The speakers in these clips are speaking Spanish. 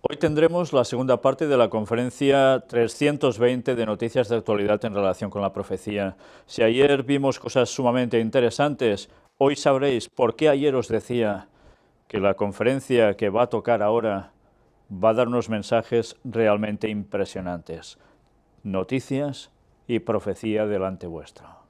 Hoy tendremos la segunda parte de la conferencia 320 de noticias de actualidad en relación con la profecía. Si ayer vimos cosas sumamente interesantes, hoy sabréis por qué ayer os decía que la conferencia que va a tocar ahora va a dar unos mensajes realmente impresionantes. Noticias y profecía delante vuestro.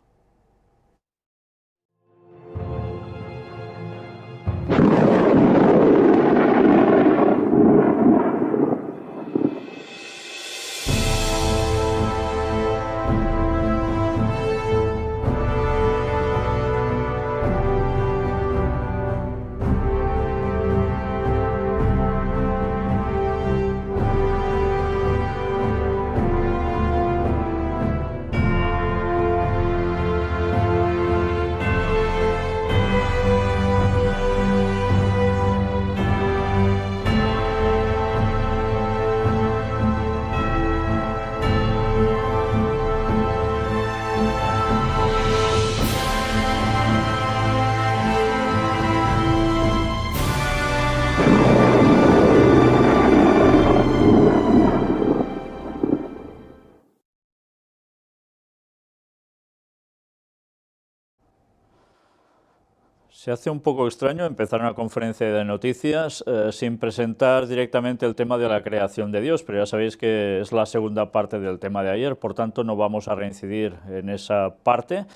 Se hace un poco extraño empezar una conferencia de noticias sin presentar directamente el tema de la creación de Dios, pero ya sabéis que es la segunda parte del tema de ayer, por tanto no vamos a reincidir en esa parte,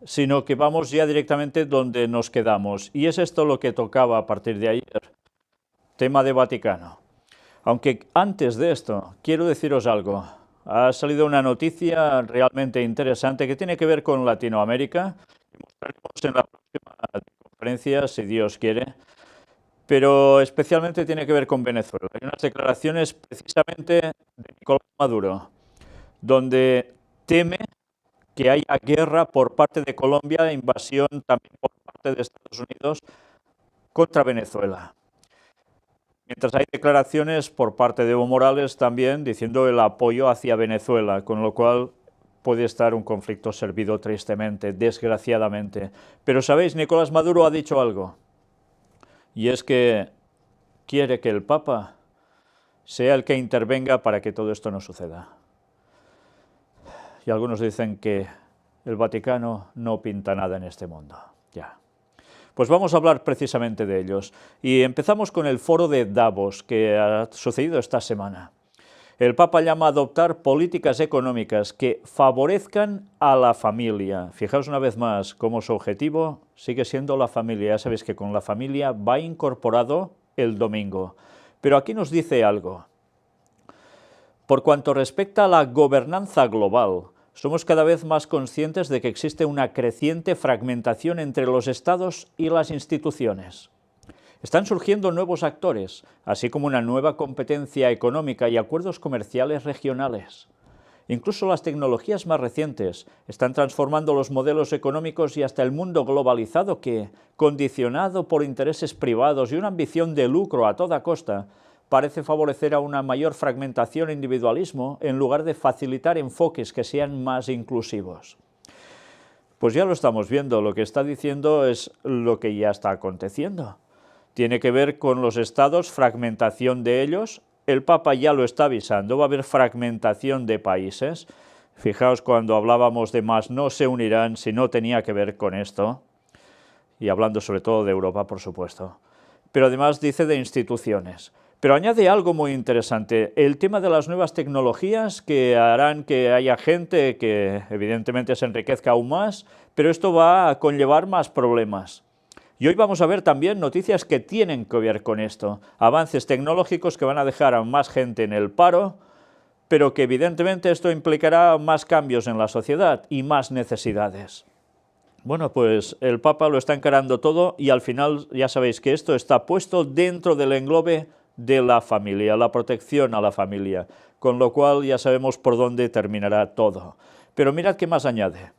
sino que vamos ya directamente donde nos quedamos. Y es esto lo que tocaba a partir de ayer, tema de Vaticano. Aunque antes de esto, quiero deciros algo. Ha salido una noticia realmente interesante que tiene que ver con Latinoamérica. Mostraremos en la próxima conferencia, si Dios quiere, pero especialmente tiene que ver con Venezuela. Hay unas declaraciones precisamente de Nicolás Maduro, donde teme que haya guerra por parte de Colombia, invasión también por parte de Estados Unidos contra Venezuela. Mientras hay declaraciones por parte de Evo Morales también diciendo el apoyo hacia Venezuela, con lo cual puede estar un conflicto servido tristemente, desgraciadamente. Pero sabéis, Nicolás Maduro ha dicho algo, y es que quiere que el Papa sea el que intervenga para que todo esto no suceda. Y algunos dicen que el Vaticano no pinta nada en este mundo. Ya. Pues vamos a hablar precisamente de ellos. Y empezamos con el foro de Davos, que ha sucedido esta semana. El Papa llama a adoptar políticas económicas que favorezcan a la familia. Fijaos una vez más cómo su objetivo sigue siendo la familia. Ya sabéis que con la familia va incorporado el domingo. Pero aquí nos dice algo. Por cuanto respecta a la gobernanza global, somos cada vez más conscientes de que existe una creciente fragmentación entre los estados y las instituciones. Están surgiendo nuevos actores, así como una nueva competencia económica y acuerdos comerciales regionales. Incluso las tecnologías más recientes están transformando los modelos económicos y hasta el mundo globalizado que, condicionado por intereses privados y una ambición de lucro a toda costa, parece favorecer a una mayor fragmentación e individualismo en lugar de facilitar enfoques que sean más inclusivos. Pues ya lo estamos viendo, lo que está diciendo es lo que ya está aconteciendo. Tiene que ver con los estados, fragmentación de ellos. El Papa ya lo está avisando, va a haber fragmentación de países. Fijaos cuando hablábamos de más no se unirán si no tenía que ver con esto. Y hablando sobre todo de Europa, por supuesto. Pero además dice de instituciones. Pero añade algo muy interesante, el tema de las nuevas tecnologías que harán que haya gente que evidentemente se enriquezca aún más, pero esto va a conllevar más problemas. Y hoy vamos a ver también noticias que tienen que ver con esto, avances tecnológicos que van a dejar a más gente en el paro, pero que evidentemente esto implicará más cambios en la sociedad y más necesidades. Bueno, pues el Papa lo está encarando todo y al final ya sabéis que esto está puesto dentro del englobe de la familia, la protección a la familia, con lo cual ya sabemos por dónde terminará todo. Pero mirad qué más añade.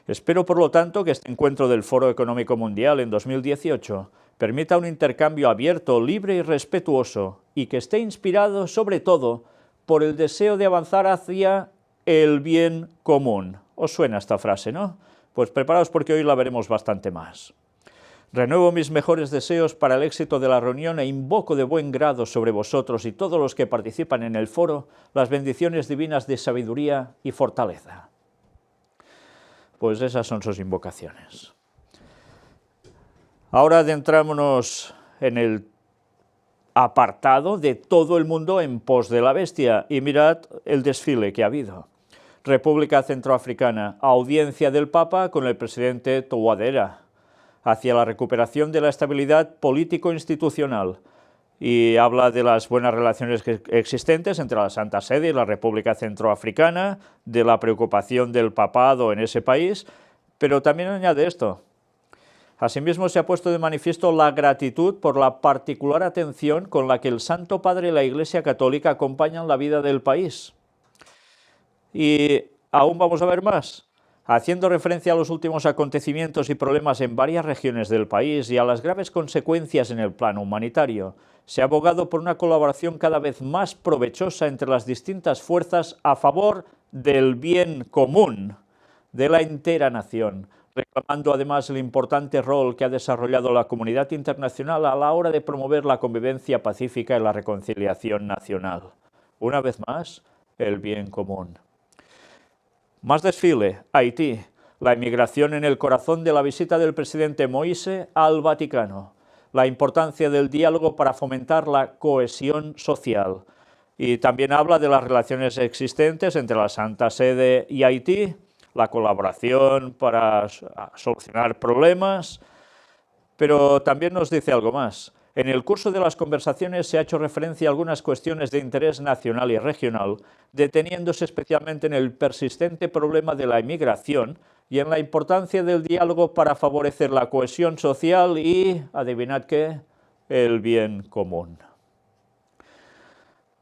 Espero, por lo tanto, que este encuentro del Foro Económico Mundial en 2018 permita un intercambio abierto, libre y respetuoso, y que esté inspirado, sobre todo, por el deseo de avanzar hacia el bien común. ¿Os suena esta frase, no? Pues preparaos porque hoy la veremos bastante más. Renuevo mis mejores deseos para el éxito de la reunión e invoco de buen grado sobre vosotros y todos los que participan en el foro las bendiciones divinas de sabiduría y fortaleza. Pues esas son sus invocaciones. Ahora adentrámonos en el apartado de todo el mundo en pos de la bestia y mirad el desfile que ha habido. República Centroafricana, audiencia del Papa con el presidente Touadera, hacia la recuperación de la estabilidad político-institucional, y habla de las buenas relaciones existentes entre la Santa Sede y la República Centroafricana, de la preocupación del papado en ese país, pero también añade esto. Asimismo, se ha puesto de manifiesto la gratitud por la particular atención con la que el Santo Padre y la Iglesia Católica acompañan la vida del país. Y aún vamos a ver más. Haciendo referencia a los últimos acontecimientos y problemas en varias regiones del país y a las graves consecuencias en el plano humanitario, se ha abogado por una colaboración cada vez más provechosa entre las distintas fuerzas a favor del bien común de la entera nación, reclamando además el importante rol que ha desarrollado la comunidad internacional a la hora de promover la convivencia pacífica y la reconciliación nacional. Una vez más, el bien común. Más desfile, Haití, la inmigración en el corazón de la visita del presidente Moïse al Vaticano, la importancia del diálogo para fomentar la cohesión social. Y también habla de las relaciones existentes entre la Santa Sede y Haití, la colaboración para solucionar problemas, pero también nos dice algo más. En el curso de las conversaciones se ha hecho referencia a algunas cuestiones de interés nacional y regional, deteniéndose especialmente en el persistente problema de la inmigración y en la importancia del diálogo para favorecer la cohesión social y, adivinad qué, el bien común.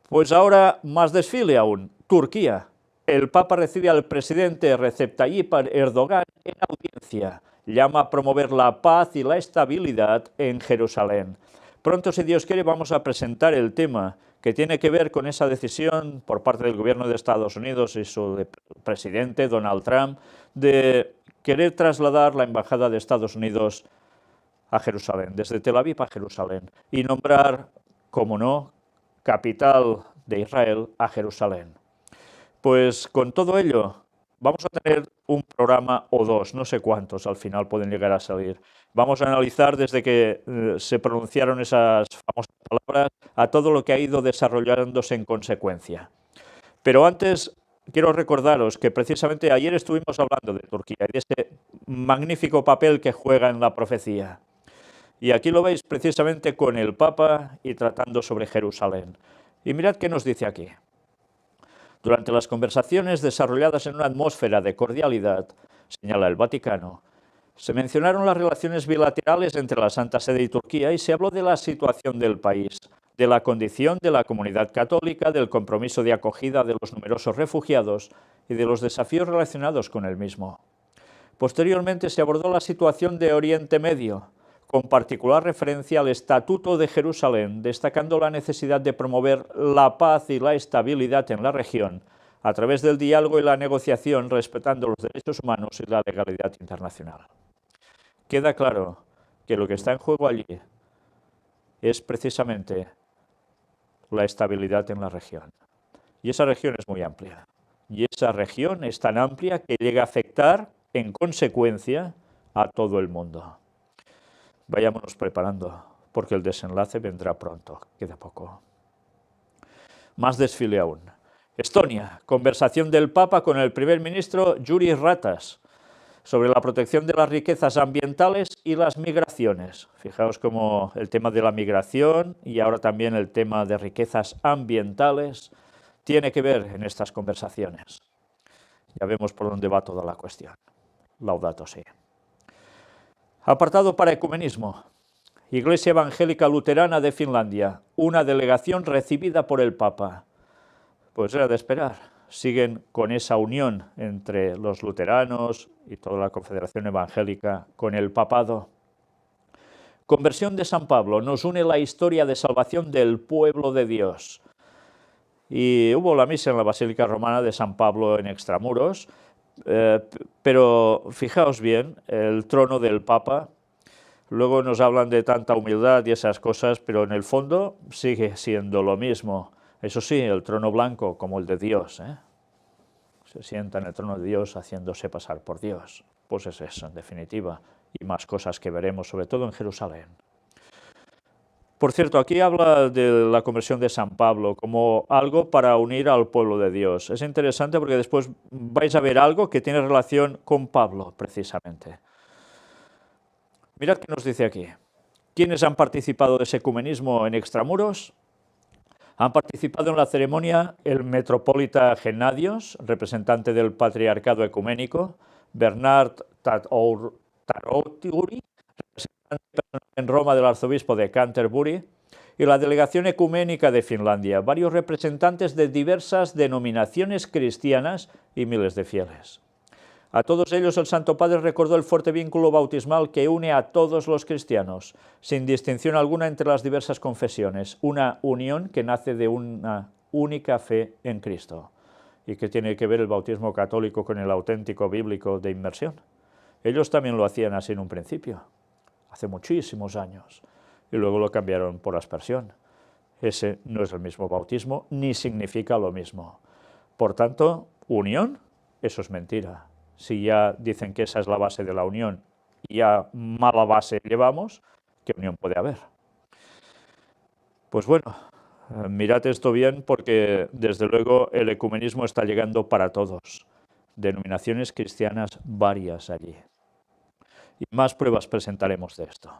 Pues ahora más desfile aún. Turquía. El Papa recibe al presidente Recep Tayyip Erdogan en audiencia. Llama a promover la paz y la estabilidad en Jerusalén. Pronto, si Dios quiere, vamos a presentar el tema que tiene que ver con esa decisión por parte del gobierno de Estados Unidos y su presidente, Donald Trump, de querer trasladar la embajada de Estados Unidos a Jerusalén, desde Tel Aviv a Jerusalén, y nombrar, como no, capital de Israel a Jerusalén. Pues con todo ello vamos a tener un programa o dos, no sé cuántos al final pueden llegar a salir. Vamos a analizar desde que se pronunciaron esas famosas palabras a todo lo que ha ido desarrollándose en consecuencia. Pero antes quiero recordaros que precisamente ayer estuvimos hablando de Turquía y de ese magnífico papel que juega en la profecía. Y aquí lo veis precisamente con el Papa y tratando sobre Jerusalén. Y mirad qué nos dice aquí. Durante las conversaciones desarrolladas en una atmósfera de cordialidad, señala el Vaticano, se mencionaron las relaciones bilaterales entre la Santa Sede y Turquía y se habló de la situación del país, de la condición de la comunidad católica, del compromiso de acogida de los numerosos refugiados y de los desafíos relacionados con el mismo. Posteriormente se abordó la situación de Oriente Medio, con particular referencia al Estatuto de Jerusalén, destacando la necesidad de promover la paz y la estabilidad en la región, a través del diálogo y la negociación, respetando los derechos humanos y la legalidad internacional. Queda claro que lo que está en juego allí es precisamente la estabilidad en la región. Y esa región es muy amplia. Y esa región es tan amplia que llega a afectar, en consecuencia, a todo el mundo. Vayámonos preparando, porque el desenlace vendrá pronto, queda poco. Más desfile aún. Estonia, conversación del Papa con el primer ministro Jüri Ratas sobre la protección de las riquezas ambientales y las migraciones. Fijaos cómo el tema de la migración y ahora también el tema de riquezas ambientales tiene que ver en estas conversaciones. Ya vemos por dónde va toda la cuestión. Laudato si. Apartado para ecumenismo. Iglesia Evangélica Luterana de Finlandia. Una delegación recibida por el Papa. Pues era de esperar. Siguen con esa unión entre los luteranos y toda la Confederación Evangélica con el papado. Conversión de San Pablo. Nos une la historia de salvación del pueblo de Dios. Y hubo la misa en la Basílica Romana de San Pablo en Extramuros, pero fijaos bien, el trono del Papa Luego nos hablan de tanta humildad y esas cosas, pero en el fondo sigue siendo lo mismo. Eso sí, el trono blanco como el de Dios, ¿eh? Se sienta en el trono de Dios haciéndose pasar por Dios. Pues es eso, en definitiva, y más cosas que veremos, sobre todo en Jerusalén. Por cierto, aquí habla de la conversión de San Pablo como algo para unir al pueblo de Dios. Es interesante porque después vais a ver algo que tiene relación con Pablo, precisamente. Mirad qué nos dice aquí. ¿Quiénes han participado de ese ecumenismo en extramuros? Han participado en la ceremonia el metropolita Gennadios, representante del patriarcado ecuménico, Bernard Tarotiuri, representante en Roma del arzobispo de Canterbury, y la delegación ecuménica de Finlandia, varios representantes de diversas denominaciones cristianas y miles de fieles. A todos ellos el Santo Padre recordó el fuerte vínculo bautismal que une a todos los cristianos, sin distinción alguna entre las diversas confesiones, una unión que nace de una única fe en Cristo. ¿Y qué tiene que ver el bautismo católico con el auténtico bíblico de inmersión? Ellos también lo hacían así en un principio, hace muchísimos años, y luego lo cambiaron por aspersión. Ese no es el mismo bautismo, ni significa lo mismo. Por tanto, unión, eso es mentira. Si ya dicen que esa es la base de la unión y a mala base llevamos, ¿qué unión puede haber? Pues bueno, mirad esto bien porque desde luego el ecumenismo está llegando para todos. Denominaciones cristianas varias allí. Y más pruebas presentaremos de esto.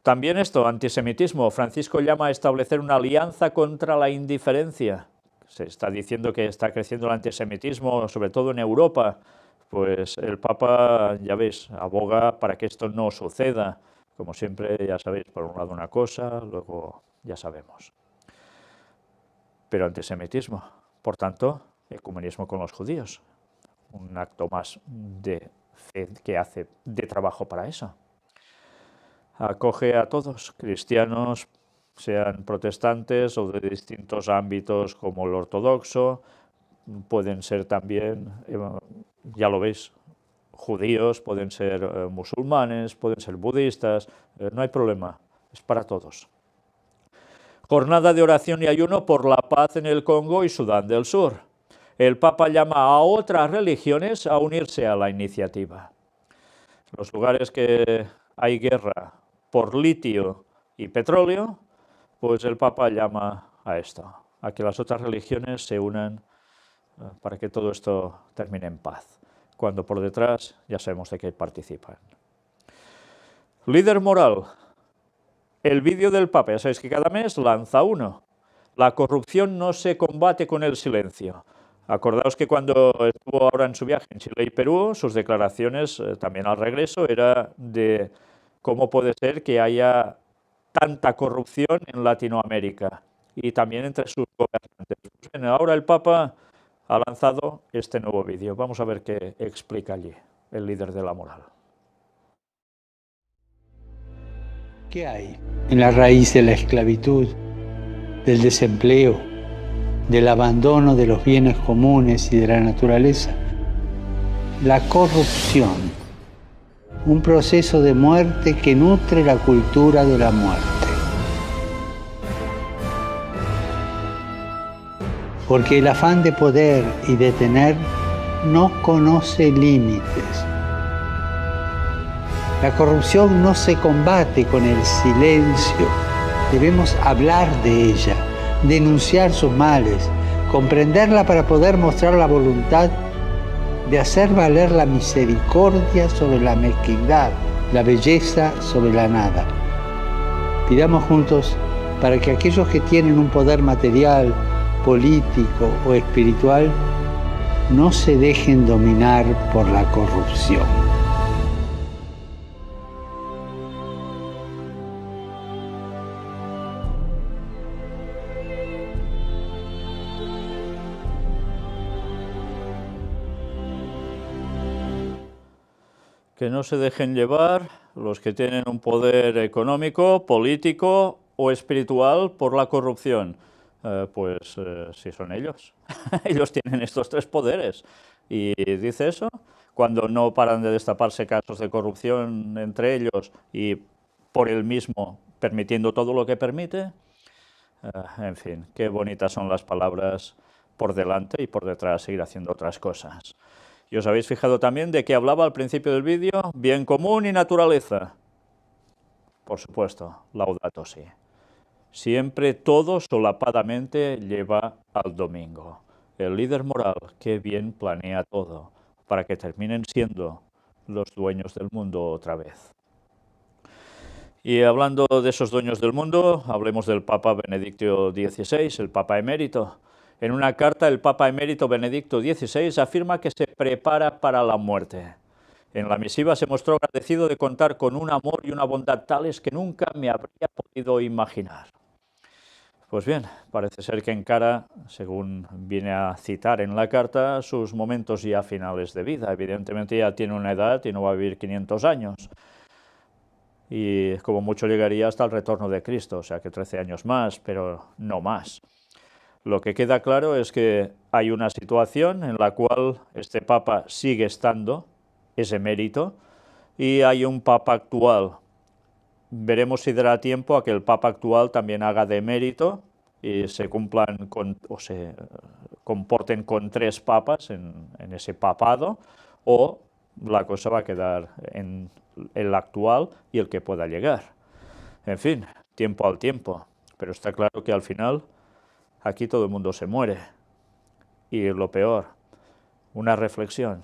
También esto, antisemitismo. Francisco llama a establecer una alianza contra la indiferencia. Se está diciendo que está creciendo el antisemitismo, sobre todo en Europa. Pues el Papa, ya veis, aboga para que esto no suceda. Como siempre, ya sabéis, por un lado una cosa, luego ya sabemos. Pero antisemitismo, por tanto, ecumenismo con los judíos. Un acto más de fe que hace de trabajo para eso. Acoge a todos, cristianos, sean protestantes o de distintos ámbitos como el ortodoxo, pueden ser también, ya lo veis, judíos, pueden ser musulmanes, pueden ser budistas, no hay problema, es para todos. Jornada de oración y ayuno por la paz en el Congo y Sudán del Sur. El Papa llama a otras religiones a unirse a la iniciativa. Los lugares que hay guerra por litio y petróleo, pues el Papa llama a esto, a que las otras religiones se unan para que todo esto termine en paz, cuando por detrás ya sabemos de qué participan. Líder moral. El vídeo del Papa, ya sabéis que cada mes lanza uno. La corrupción no se combate con el silencio. Acordaos que cuando estuvo ahora en su viaje en Chile y Perú, sus declaraciones también al regreso era de cómo puede ser que haya tanta corrupción en Latinoamérica y también entre sus gobernantes. Pues bien, ahora el Papa ha lanzado este nuevo vídeo. Vamos a ver qué explica allí el líder de la moral. ¿Qué hay en la raíz de la esclavitud, del desempleo, del abandono de los bienes comunes y de la naturaleza? La corrupción, un proceso de muerte que nutre la cultura de la muerte. Porque el afán de poder y de tener no conoce límites. La corrupción no se combate con el silencio. Debemos hablar de ella, denunciar sus males, comprenderla para poder mostrar la voluntad de hacer valer la misericordia sobre la mezquindad, la belleza sobre la nada. Pidamos juntos para que aquellos que tienen un poder material, político o espiritual no se dejen dominar por la corrupción. Que no se dejen llevar los que tienen un poder económico, político o espiritual por la corrupción. Si son ellos. Ellos tienen estos tres poderes. Y dice eso, cuando no paran de destaparse casos de corrupción entre ellos y por él mismo permitiendo todo lo que permite. En fin, qué bonitas son las palabras por delante y por detrás seguir haciendo otras cosas. Y os habéis fijado también de que hablaba al principio del vídeo, bien común y naturaleza. Por supuesto, Laudato Si. Siempre todo solapadamente lleva al domingo. El líder moral, qué bien planea todo, para que terminen siendo los dueños del mundo otra vez. Y hablando de esos dueños del mundo, hablemos del Papa Benedicto XVI, el Papa emérito. En una carta, el Papa emérito Benedicto XVI afirma que se prepara para la muerte. En la misiva se mostró agradecido de contar con un amor y una bondad tales que nunca me habría podido imaginar. Pues bien, parece ser que encara, según viene a citar en la carta, sus momentos ya finales de vida. Evidentemente ya tiene una edad y no va a vivir 500 años. Y como mucho llegaría hasta el retorno de Cristo, o sea que 13 años más, pero no más. Lo que queda claro es que hay una situación en la cual este Papa sigue estando, es emérito, y hay un Papa actual. Veremos si dará tiempo a que el Papa actual también haga de emérito y se cumplan o se comporten con 3 papas en ese papado, o la cosa va a quedar en el actual y el que pueda llegar. En fin, tiempo al tiempo, pero está claro que al final aquí todo el mundo se muere. Y lo peor, una reflexión.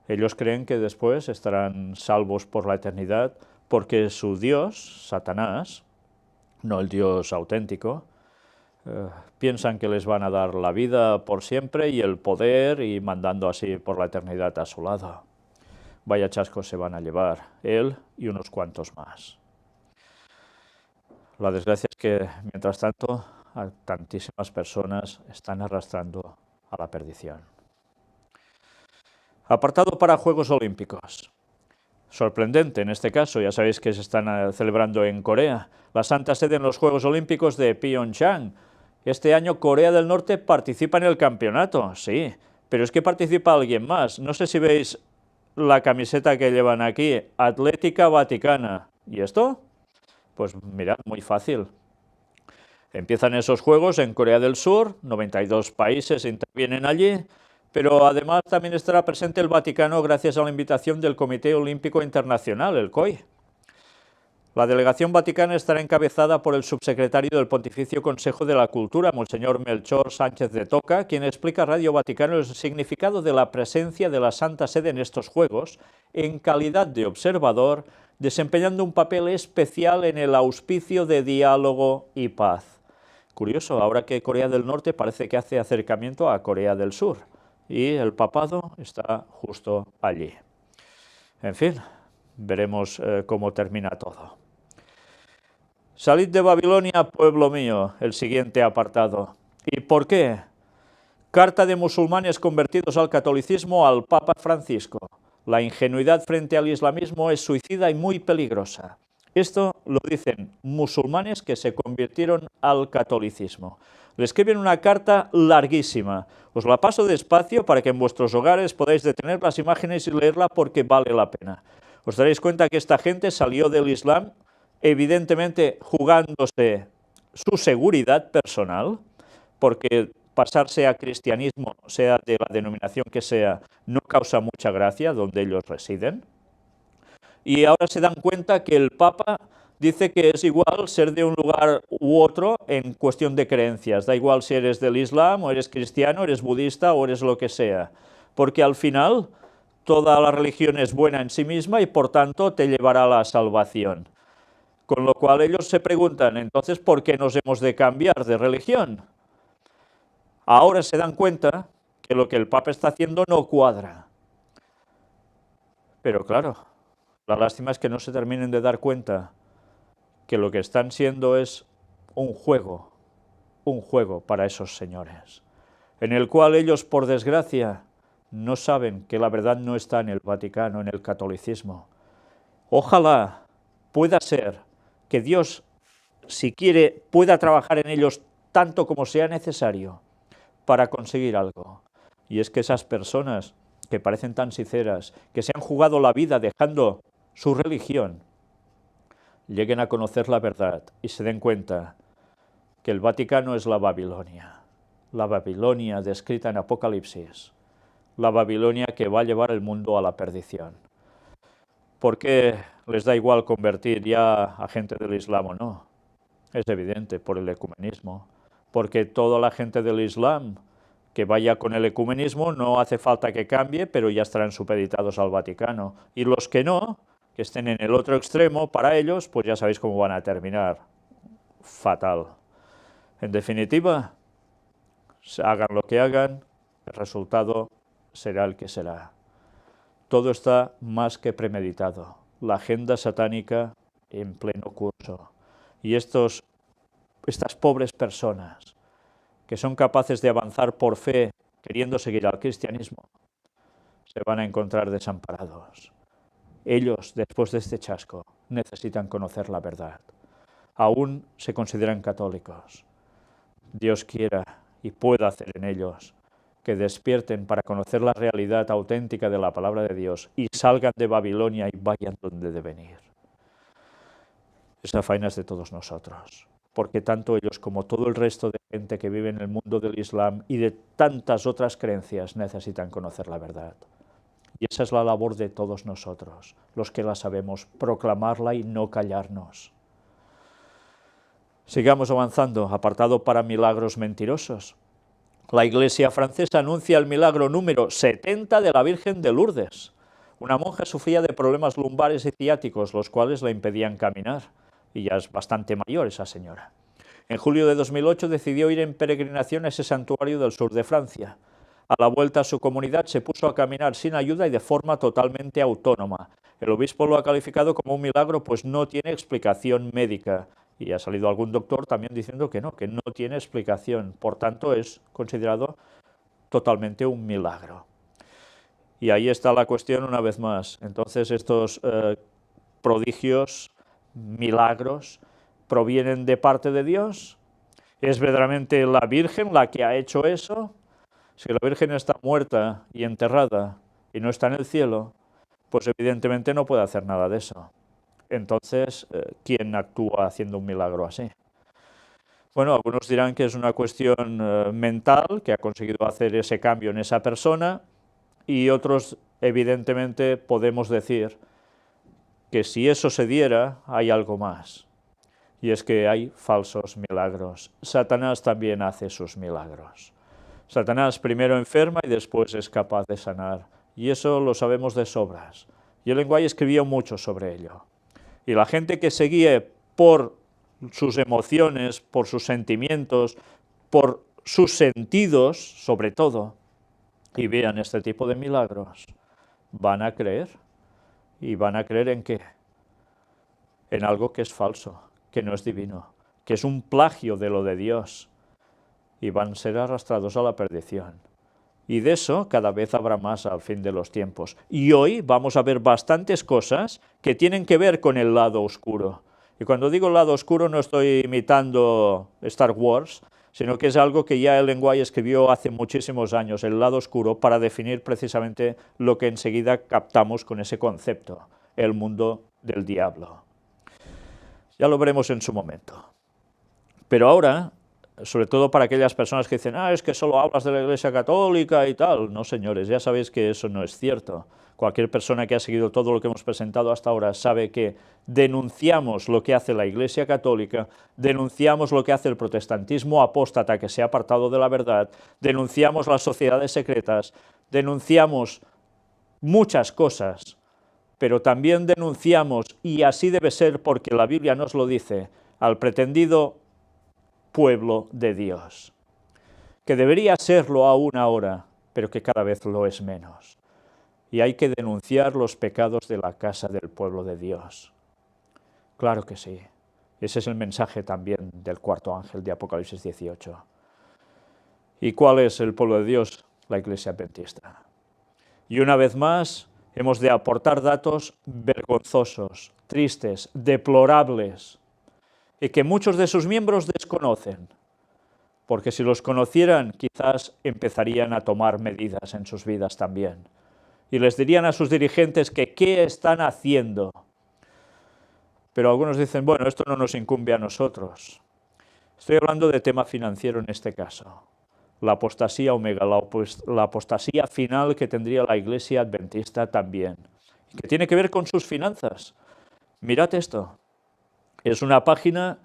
Ellos creen que después estarán salvos por la eternidad porque su Dios, Satanás, no el Dios auténtico, piensan que les van a dar la vida por siempre y el poder y mandando así por la eternidad a su lado. Vaya chascos se van a llevar, él y unos cuantos más. La desgracia es que, mientras tanto, a tantísimas personas están arrastrando a la perdición. Apartado para Juegos Olímpicos. Sorprendente en este caso, ya sabéis que se están celebrando en Corea, la Santa Sede en los Juegos Olímpicos de Pyeongchang. Este año Corea del Norte participa en el campeonato, sí, pero es que participa alguien más. No sé si veis la camiseta que llevan aquí, Atlética Vaticana. ¿Y esto? Pues mirad, muy fácil. Empiezan esos Juegos en Corea del Sur, 92 países intervienen allí, pero además también estará presente el Vaticano gracias a la invitación del Comité Olímpico Internacional, el COI. La delegación vaticana estará encabezada por el subsecretario del Pontificio Consejo de la Cultura, Monseñor Melchor Sánchez de Toca, quien explica a Radio Vaticano el significado de la presencia de la Santa Sede en estos Juegos, en calidad de observador, desempeñando un papel especial en el auspicio de diálogo y paz. Curioso, ahora que Corea del Norte parece que hace acercamiento a Corea del Sur, y el papado está justo allí. En fin, veremos cómo termina todo. Salid de Babilonia, pueblo mío, el siguiente apartado. ¿Y por qué? Carta de musulmanes convertidos al catolicismo al Papa Francisco. La ingenuidad frente al islamismo es suicida y muy peligrosa. Esto lo dicen musulmanes que se convirtieron al catolicismo. Le escriben una carta larguísima. Os la paso despacio para que en vuestros hogares podáis detener las imágenes y leerla porque vale la pena. Os daréis cuenta que esta gente salió del Islam evidentemente jugándose su seguridad personal, porque pasarse a cristianismo, sea de la denominación que sea, no causa mucha gracia donde ellos residen. Y ahora se dan cuenta que el Papa dice que es igual ser de un lugar u otro en cuestión de creencias. Da igual si eres del Islam, o eres cristiano, eres budista o eres lo que sea. Porque al final toda la religión es buena en sí misma y por tanto te llevará a la salvación. Con lo cual ellos se preguntan, entonces, ¿por qué nos hemos de cambiar de religión? Ahora se dan cuenta que lo que el Papa está haciendo no cuadra. Pero claro, la lástima es que no se terminen de dar cuenta que lo que están siendo es un juego para esos señores, en el cual ellos, por desgracia, no saben que la verdad no está en el Vaticano, en el catolicismo. Ojalá pueda ser que Dios, si quiere, pueda trabajar en ellos tanto como sea necesario para conseguir algo. Y es que esas personas que parecen tan sinceras, que se han jugado la vida dejando su religión, lleguen a conocer la verdad y se den cuenta que el Vaticano es la Babilonia descrita en Apocalipsis, la Babilonia que va a llevar el mundo a la perdición. ¿Por qué les da igual convertir ya a gente del Islam o no? Es evidente, por el ecumenismo, porque toda la gente del Islam que vaya con el ecumenismo no hace falta que cambie, pero ya estarán supeditados al Vaticano. Y los que no, que estén en el otro extremo, para ellos, pues ya sabéis cómo van a terminar. Fatal. En definitiva, hagan lo que hagan, el resultado será el que será. Todo está más que premeditado. La agenda satánica en pleno curso. Y estas pobres personas que son capaces de avanzar por fe queriendo seguir al cristianismo, se van a encontrar desamparados. Ellos, después de este chasco, necesitan conocer la verdad. Aún se consideran católicos. Dios quiera y pueda hacer en ellos que despierten para conocer la realidad auténtica de la palabra de Dios y salgan de Babilonia y vayan donde deben ir. Esa faena es de todos nosotros, porque tanto ellos como todo el resto de gente que vive en el mundo del Islam y de tantas otras creencias necesitan conocer la verdad. Y esa es la labor de todos nosotros, los que la sabemos, proclamarla y no callarnos. Sigamos avanzando, apartado para milagros mentirosos. La Iglesia francesa anuncia el milagro número 70 de la Virgen de Lourdes. Una monja sufría de problemas lumbares y ciáticos, los cuales la impedían caminar, y ya es bastante mayor esa señora. En julio de 2008 decidió ir en peregrinación a ese santuario del sur de Francia. A la vuelta a su comunidad se puso a caminar sin ayuda y de forma totalmente autónoma. El obispo lo ha calificado como un milagro, pues no tiene explicación médica. Y ha salido algún doctor también diciendo que no tiene explicación. Por tanto, es considerado totalmente un milagro. Y ahí está la cuestión una vez más. Entonces, estos prodigios, milagros, ¿provienen de parte de Dios? ¿Es verdaderamente la Virgen la que ha hecho eso? Si la Virgen está muerta y enterrada y no está en el cielo, pues evidentemente no puede hacer nada de eso. Entonces, ¿quién actúa haciendo un milagro así? Bueno, algunos dirán que es una cuestión mental, que ha conseguido hacer ese cambio en esa persona, y otros, evidentemente, podemos decir que si eso se diera, hay algo más. Y es que hay falsos milagros. Satanás también hace sus milagros. Satanás primero enferma y después es capaz de sanar. Y eso lo sabemos de sobras. Y Ellen White escribió mucho sobre ello. Y la gente que se guíe por sus emociones, por sus sentimientos, por sus sentidos, sobre todo, y vean este tipo de milagros, van a creer. ¿Y van a creer en qué? En algo que es falso, que no es divino, que es un plagio de lo de Dios. Y van a ser arrastrados a la perdición. Y de eso cada vez habrá más al fin de los tiempos. Y hoy vamos a ver bastantes cosas que tienen que ver con el lado oscuro. Y cuando digo lado oscuro no estoy imitando Star Wars, sino que es algo que ya Ellen White escribió hace muchísimos años, el lado oscuro, para definir precisamente lo que enseguida captamos con ese concepto, el mundo del diablo. Ya lo veremos en su momento. Pero ahora, sobre todo para aquellas personas que dicen, es que solo hablas de la Iglesia Católica y tal. No, señores, ya sabéis que eso no es cierto. Cualquier persona que ha seguido todo lo que hemos presentado hasta ahora sabe que denunciamos lo que hace la Iglesia Católica, denunciamos lo que hace el protestantismo apóstata que se ha apartado de la verdad, denunciamos las sociedades secretas, denunciamos muchas cosas, pero también denunciamos, y así debe ser porque la Biblia nos lo dice, al pretendido pueblo de Dios, que debería serlo aún ahora, pero que cada vez lo es menos. Y hay que denunciar los pecados de la casa del pueblo de Dios. Claro que sí. Ese es el mensaje también del cuarto ángel de Apocalipsis 18. ¿Y cuál es el pueblo de Dios? La Iglesia Adventista. Y una vez más, hemos de aportar datos vergonzosos, tristes, deplorables, y que muchos de sus miembros desconocen, porque si los conocieran, quizás empezarían a tomar medidas en sus vidas también. y les dirían a sus dirigentes que qué están haciendo. Pero algunos dicen, bueno, esto no nos incumbe a nosotros. Estoy hablando de tema financiero en este caso. La apostasía omega, la apostasía final que tendría la Iglesia Adventista también, que tiene que ver con sus finanzas. Mirad esto. Es una página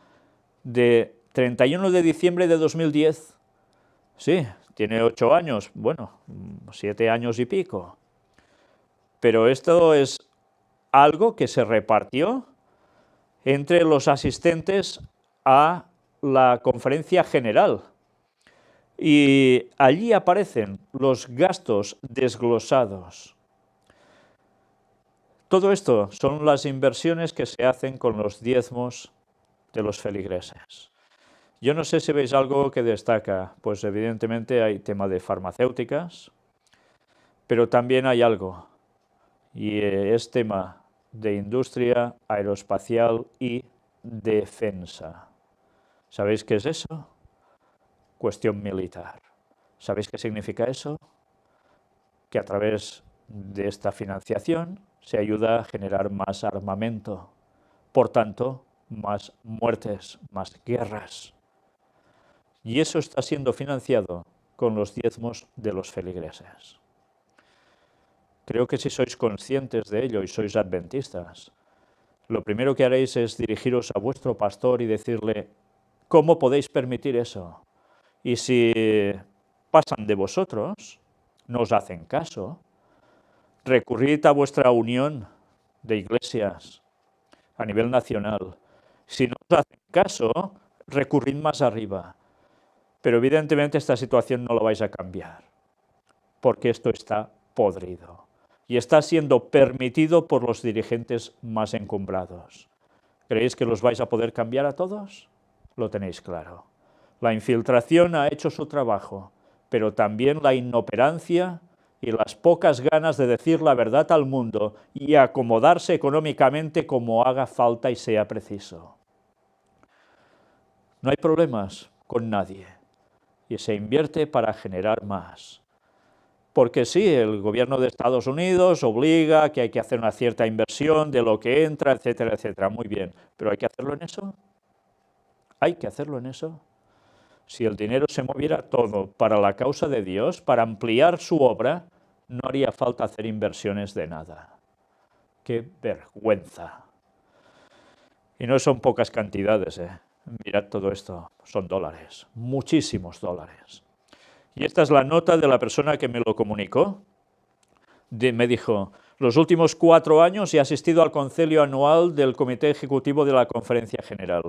de 31 de diciembre de 2010. Sí, tiene 8 años, bueno, 7 años y pico. Pero esto es algo que se repartió entre los asistentes a la conferencia general. Y allí aparecen los gastos desglosados. Todo esto son las inversiones que se hacen con los diezmos de los feligreses. Yo no sé si veis algo que destaca, pues evidentemente hay tema de farmacéuticas, pero también hay algo, y es tema de industria aeroespacial y defensa. ¿Sabéis qué es eso? Cuestión militar. ¿Sabéis qué significa eso? Que a través de esta financiación se ayuda a generar más armamento, por tanto, más muertes, más guerras. Y eso está siendo financiado con los diezmos de los feligreses. Creo que si sois conscientes de ello y sois adventistas, lo primero que haréis es dirigiros a vuestro pastor y decirle, ¿cómo podéis permitir eso? Y si pasan de vosotros, no os hacen caso, recurrid a vuestra unión de iglesias a nivel nacional. Si no os hacen caso, recurrid más arriba. Pero evidentemente esta situación no la vais a cambiar, porque esto está podrido y está siendo permitido por los dirigentes más encumbrados. ¿Creéis que los vais a poder cambiar a todos? Lo tenéis claro. La infiltración ha hecho su trabajo, pero también la inoperancia y las pocas ganas de decir la verdad al mundo y acomodarse económicamente como haga falta y sea preciso. No hay problemas con nadie y se invierte para generar más. Porque sí, el gobierno de Estados Unidos obliga a que hay que hacer una cierta inversión de lo que entra, etcétera, etcétera. Muy bien, pero ¿hay que hacerlo en eso? ¿Hay que hacerlo en eso? Si el dinero se moviera todo para la causa de Dios, para ampliar su obra, no haría falta hacer inversiones de nada. ¡Qué vergüenza! Y no son pocas cantidades, ¿eh? Mirad todo esto, son dólares, muchísimos dólares. Y esta es la nota de la persona que me lo comunicó. Me dijo, los últimos 4 años he asistido al concilio anual del Comité Ejecutivo de la Conferencia General.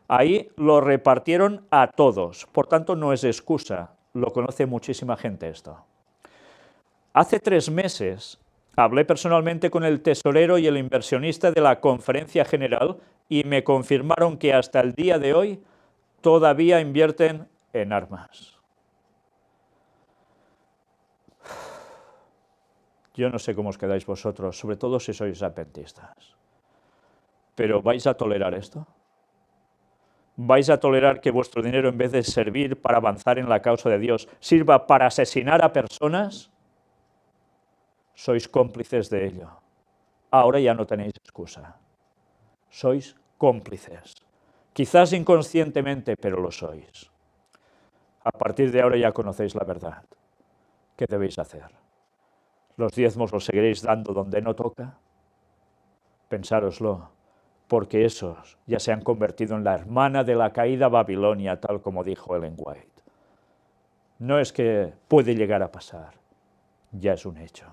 Ahí lo repartieron a todos, por tanto no es excusa, lo conoce muchísima gente esto. Hace 3 meses hablé personalmente con el tesorero y el inversionista de la Conferencia General y me confirmaron que hasta el día de hoy todavía invierten en armas. Yo no sé cómo os quedáis vosotros, sobre todo si sois adventistas. ¿Pero vais a tolerar esto? ¿Vais a tolerar que vuestro dinero, en vez de servir para avanzar en la causa de Dios, sirva para asesinar a personas? Sois cómplices de ello. Ahora ya no tenéis excusa. Sois cómplices. Quizás inconscientemente, pero lo sois. A partir de ahora ya conocéis la verdad. ¿Qué debéis hacer? ¿Los diezmos los seguiréis dando donde no toca? Pensároslo, porque esos ya se han convertido en la hermana de la caída Babilonia, tal como dijo Ellen White. No es que puede llegar a pasar, ya es un hecho.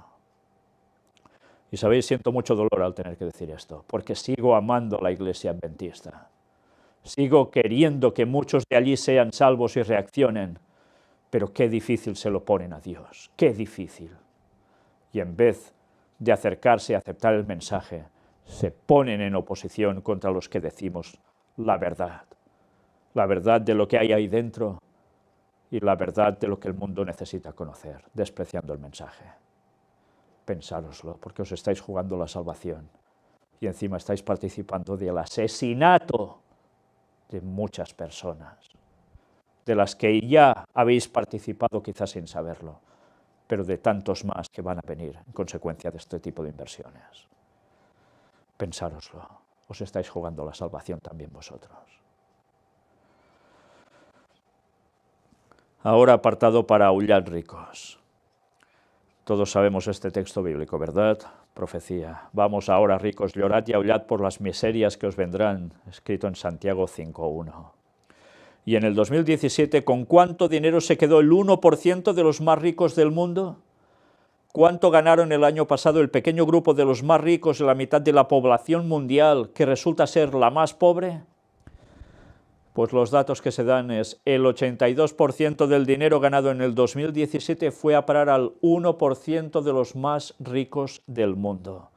Y sabéis, siento mucho dolor al tener que decir esto, porque sigo amando a la Iglesia Adventista. Sigo queriendo que muchos de allí sean salvos y reaccionen, pero qué difícil se lo ponen a Dios, qué difícil. Y en vez de acercarse a aceptar el mensaje, se ponen en oposición contra los que decimos la verdad de lo que hay ahí dentro y la verdad de lo que el mundo necesita conocer, despreciando el mensaje. Pensároslo, porque os estáis jugando la salvación y encima estáis participando del asesinato de muchas personas, de las que ya habéis participado quizás sin saberlo, pero de tantos más que van a venir en consecuencia de este tipo de inversiones. Pensároslo, os estáis jugando la salvación también vosotros. Ahora apartado para aullar ricos. Todos sabemos este texto bíblico, ¿verdad? Profecía. Vamos ahora, ricos, llorad y aullad por las miserias que os vendrán, escrito en Santiago 5:1. Y en el 2017, ¿con cuánto dinero se quedó el 1% de los más ricos del mundo? ¿Cuánto ganaron el año pasado el pequeño grupo de los más ricos y la mitad de la población mundial, que resulta ser la más pobre? Pues los datos que se dan es el 82% del dinero ganado en el 2017 fue a parar al 1% de los más ricos del mundo,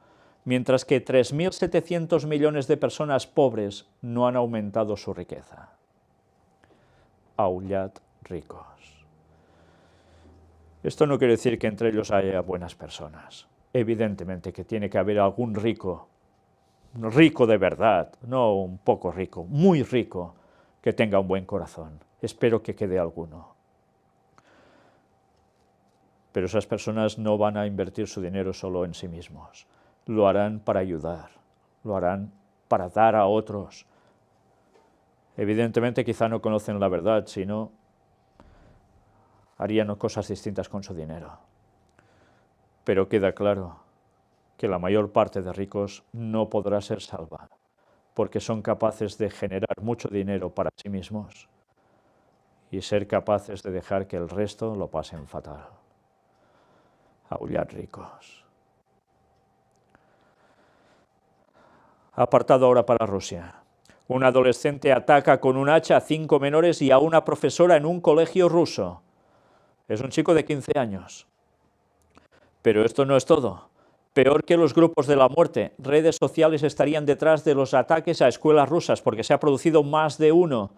mientras que 3.700 millones de personas pobres no han aumentado su riqueza. Aullad ricos. Esto no quiere decir que entre ellos haya buenas personas. Evidentemente que tiene que haber algún rico, rico de verdad, no un poco rico, muy rico, que tenga un buen corazón. Espero que quede alguno. Pero esas personas no van a invertir su dinero solo en sí mismos. Lo harán para ayudar, lo harán para dar a otros. Evidentemente quizá no conocen la verdad, sino harían cosas distintas con su dinero. Pero queda claro que la mayor parte de ricos no podrá ser salva, porque son capaces de generar mucho dinero para sí mismos y ser capaces de dejar que el resto lo pasen fatal. Aullad ricos. Apartado ahora para Rusia. Un adolescente ataca con un hacha a 5 menores y a una profesora en un colegio ruso. Es un chico de 15 años. Pero esto no es todo. Peor que los grupos de la muerte, redes sociales estarían detrás de los ataques a escuelas rusas, porque se ha producido más de uno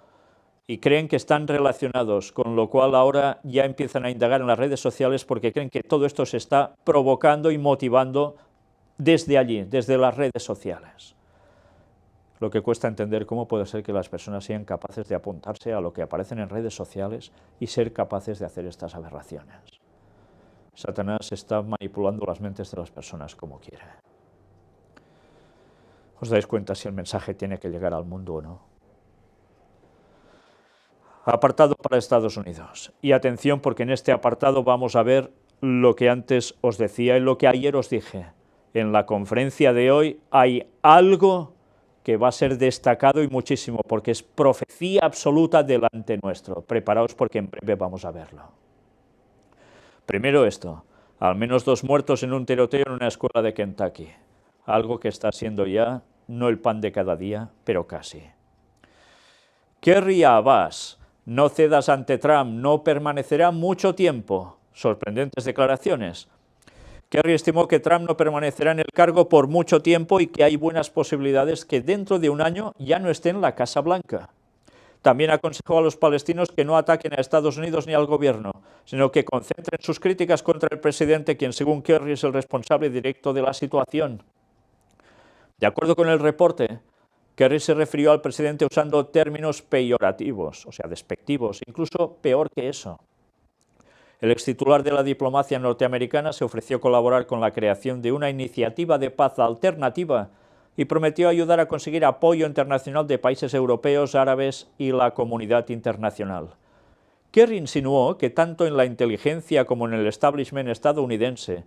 y creen que están relacionados, con lo cual ahora ya empiezan a indagar en las redes sociales porque creen que todo esto se está provocando y motivando desde allí, desde las redes sociales. Lo que cuesta entender cómo puede ser que las personas sean capaces de apuntarse a lo que aparecen en redes sociales y ser capaces de hacer estas aberraciones. Satanás está manipulando las mentes de las personas como quiere. ¿Os dais cuenta si el mensaje tiene que llegar al mundo o no? Apartado para Estados Unidos. Y atención, porque en este apartado vamos a ver lo que antes os decía y lo que ayer os dije. En la conferencia de hoy hay algo que va a ser destacado y muchísimo, porque es profecía absoluta delante nuestro. Preparaos porque en breve vamos a verlo. Primero esto, al menos 2 muertos en un tiroteo en una escuela de Kentucky, algo que está siendo ya no el pan de cada día, pero casi. Kerry a Abbas, no cedas ante Trump, no permanecerá mucho tiempo. Sorprendentes declaraciones. Kerry estimó que Trump no permanecerá en el cargo por mucho tiempo y que hay buenas posibilidades que dentro de un año ya no esté en la Casa Blanca. También aconsejó a los palestinos que no ataquen a Estados Unidos ni al gobierno, sino que concentren sus críticas contra el presidente, quien según Kerry es el responsable directo de la situación. De acuerdo con el reporte, Kerry se refirió al presidente usando términos peyorativos, o sea, despectivos, incluso peor que eso. El extitular de la diplomacia norteamericana se ofreció colaborar con la creación de una iniciativa de paz alternativa y prometió ayudar a conseguir apoyo internacional de países europeos, árabes y la comunidad internacional. Kerry insinuó que tanto en la inteligencia como en el establishment estadounidense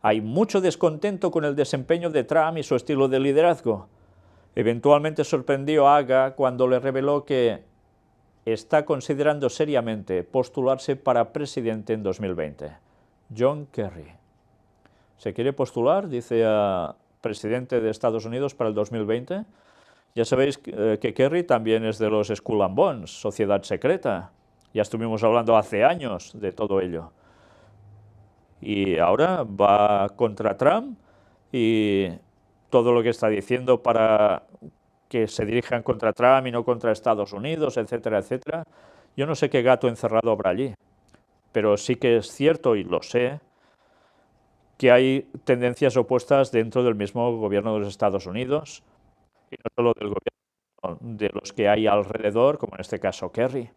hay mucho descontento con el desempeño de Trump y su estilo de liderazgo. Eventualmente sorprendió a Aga cuando le reveló que está considerando seriamente postularse para presidente en 2020. John Kerry. ¿Se quiere postular? Dice a presidente de Estados Unidos para el 2020. Ya sabéis que Kerry también es de los Skull and Bones, sociedad secreta. Ya estuvimos hablando hace años de todo ello. Y ahora va contra Trump y todo lo que está diciendo para que se dirijan contra Trump y no contra Estados Unidos, etcétera, etcétera. Yo no sé qué gato encerrado habrá allí, pero sí que es cierto, y lo sé, que hay tendencias opuestas dentro del mismo gobierno de los Estados Unidos, y no solo del gobierno, de los que hay alrededor, como en este caso Kerry,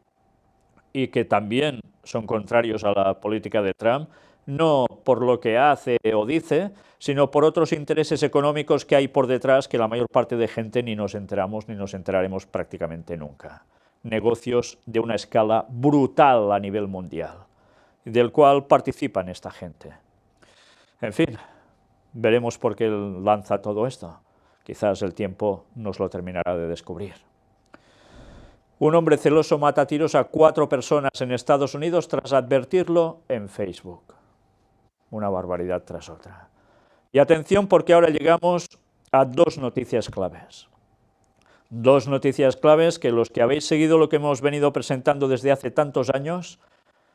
y que también son contrarios a la política de Trump, no por lo que hace o dice, sino por otros intereses económicos que hay por detrás que la mayor parte de gente ni nos enteramos ni nos enteraremos prácticamente nunca. Negocios de una escala brutal a nivel mundial, del cual participan esta gente. En fin, veremos por qué lanza todo esto. Quizás el tiempo nos lo terminará de descubrir. Un hombre celoso mata a tiros a 4 personas en Estados Unidos tras advertirlo en Facebook. Una barbaridad tras otra. Y atención, porque ahora llegamos a 2 noticias claves. 2 noticias claves que los que habéis seguido lo que hemos venido presentando desde hace tantos años,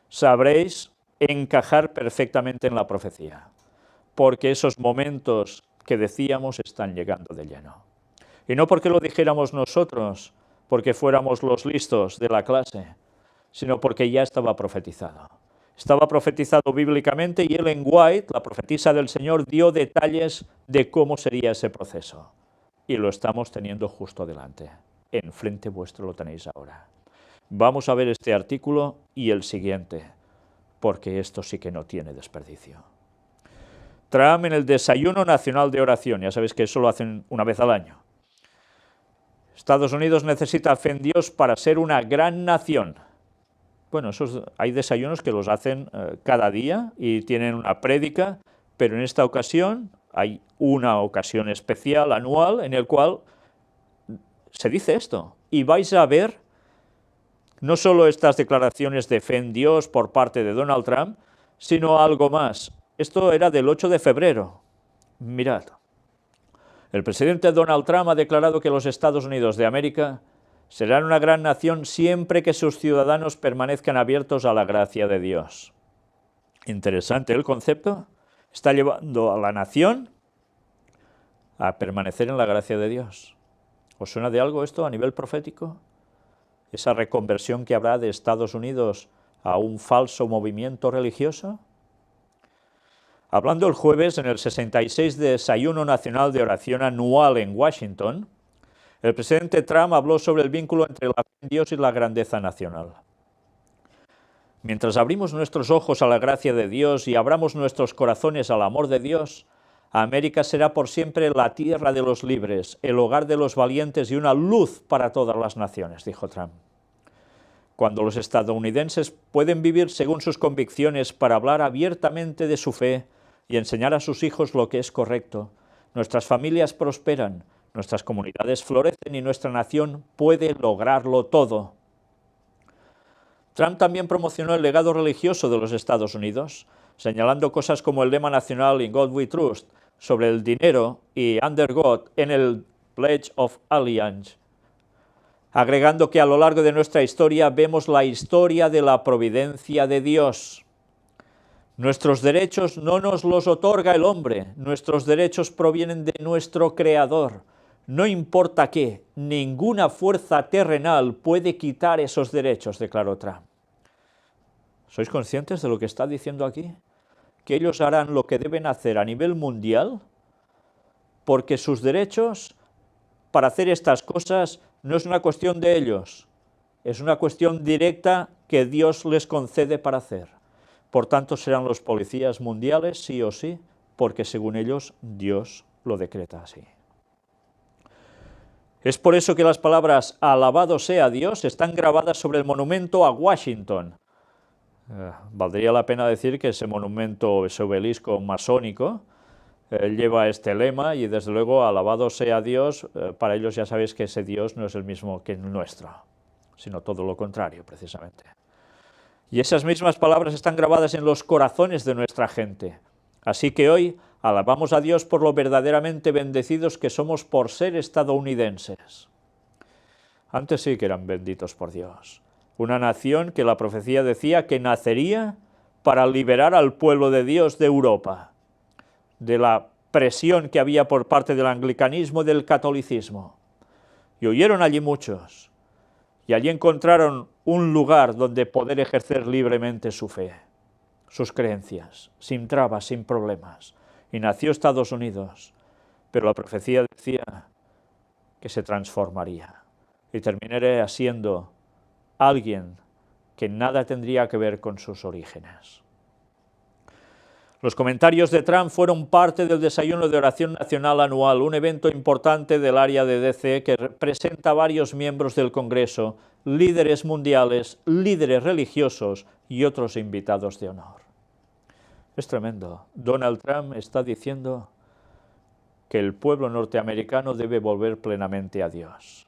sabréis encajar perfectamente en la profecía. Porque esos momentos que decíamos están llegando de lleno. Y no porque lo dijéramos nosotros, porque fuéramos los listos de la clase, sino porque ya estaba profetizado. Estaba profetizado bíblicamente y Ellen White, la profetisa del Señor, dio detalles de cómo sería ese proceso. Y lo estamos teniendo justo delante. Enfrente vuestro lo tenéis ahora. Vamos a ver este artículo y el siguiente, porque esto sí que no tiene desperdicio. Trump en el desayuno nacional de oración. Ya sabéis que eso lo hacen una vez al año. Estados Unidos necesita fe en Dios para ser una gran nación. Bueno, hay desayunos que los hacen cada día y tienen una prédica, pero en esta ocasión hay una ocasión especial anual en el cual se dice esto. Y vais a ver no solo estas declaraciones de fe en Dios por parte de Donald Trump, sino algo más. Esto era del 8 de febrero. Mirad. El presidente Donald Trump ha declarado que los Estados Unidos de América serán una gran nación siempre que sus ciudadanos permanezcan abiertos a la gracia de Dios. Interesante el concepto. Está llevando a la nación a permanecer en la gracia de Dios. ¿Os suena de algo esto a nivel profético? ¿Esa reconversión que habrá de Estados Unidos a un falso movimiento religioso? Hablando el jueves en el 66 Desayuno Nacional de Oración Anual en Washington, el presidente Trump habló sobre el vínculo entre la fe en Dios y la grandeza nacional. Mientras abrimos nuestros ojos a la gracia de Dios y abramos nuestros corazones al amor de Dios, América será por siempre la tierra de los libres, el hogar de los valientes y una luz para todas las naciones, dijo Trump. Cuando los estadounidenses pueden vivir según sus convicciones para hablar abiertamente de su fe y enseñar a sus hijos lo que es correcto, nuestras familias prosperan, nuestras comunidades florecen y nuestra nación puede lograrlo todo. Trump también promocionó el legado religioso de los Estados Unidos, señalando cosas como el lema nacional In God We Trust, sobre el dinero y Under God en el Pledge of Allegiance, agregando que a lo largo de nuestra historia vemos la historia de la providencia de Dios. Nuestros derechos no nos los otorga el hombre, nuestros derechos provienen de nuestro Creador. No importa qué, ninguna fuerza terrenal puede quitar esos derechos, declaró Trump. ¿Sois conscientes de lo que está diciendo aquí? Que ellos harán lo que deben hacer a nivel mundial, porque sus derechos para hacer estas cosas no es una cuestión de ellos, es una cuestión directa que Dios les concede para hacer. Por tanto, serán los policías mundiales, sí o sí, porque según ellos, Dios lo decreta así. Es por eso que las palabras «alabado sea Dios» están grabadas sobre el monumento a Washington. Valdría la pena decir que ese monumento, ese obelisco masónico, lleva este lema y desde luego «alabado sea Dios», para ellos ya sabéis que ese Dios no es el mismo que el nuestro, sino todo lo contrario, precisamente. Y esas mismas palabras están grabadas en los corazones de nuestra gente. Así que hoy alabamos a Dios por lo verdaderamente bendecidos que somos por ser estadounidenses. Antes sí que eran benditos por Dios. Una nación que la profecía decía que nacería para liberar al pueblo de Dios de Europa, de la presión que había por parte del anglicanismo y del catolicismo. Y huyeron allí muchos. Y allí encontraron un lugar donde poder ejercer libremente su fe, sus creencias, sin trabas, sin problemas. Y nació Estados Unidos, pero la profecía decía que se transformaría y terminaría siendo alguien que nada tendría que ver con sus orígenes. Los comentarios de Trump fueron parte del Desayuno de Oración Nacional Anual, un evento importante del área de DC que representa a varios miembros del Congreso, líderes mundiales, líderes religiosos y otros invitados de honor. Es tremendo. Donald Trump está diciendo que el pueblo norteamericano debe volver plenamente a Dios.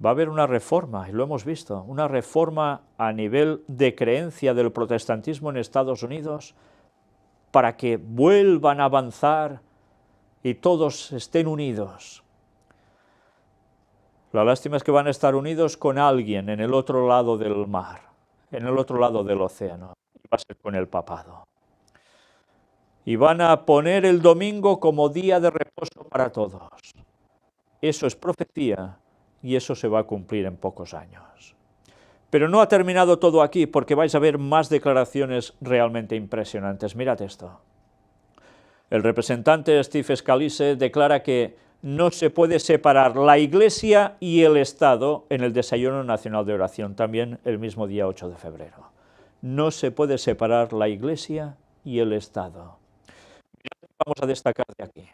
Va a haber una reforma, y lo hemos visto, una reforma a nivel de creencia del protestantismo en Estados Unidos para que vuelvan a avanzar y todos estén unidos. La lástima es que van a estar unidos con alguien en el otro lado del mar, en el otro lado del océano, y va a ser con el papado. Y van a poner el domingo como día de reposo para todos. Eso es profecía y eso se va a cumplir en pocos años. Pero no ha terminado todo aquí, porque vais a ver más declaraciones realmente impresionantes. Mirad esto. El representante Steve Scalise declara que no se puede separar la Iglesia y el Estado en el Desayuno Nacional de Oración, también el mismo día 8 de febrero. No se puede separar la Iglesia y el Estado. Vamos a destacar de aquí.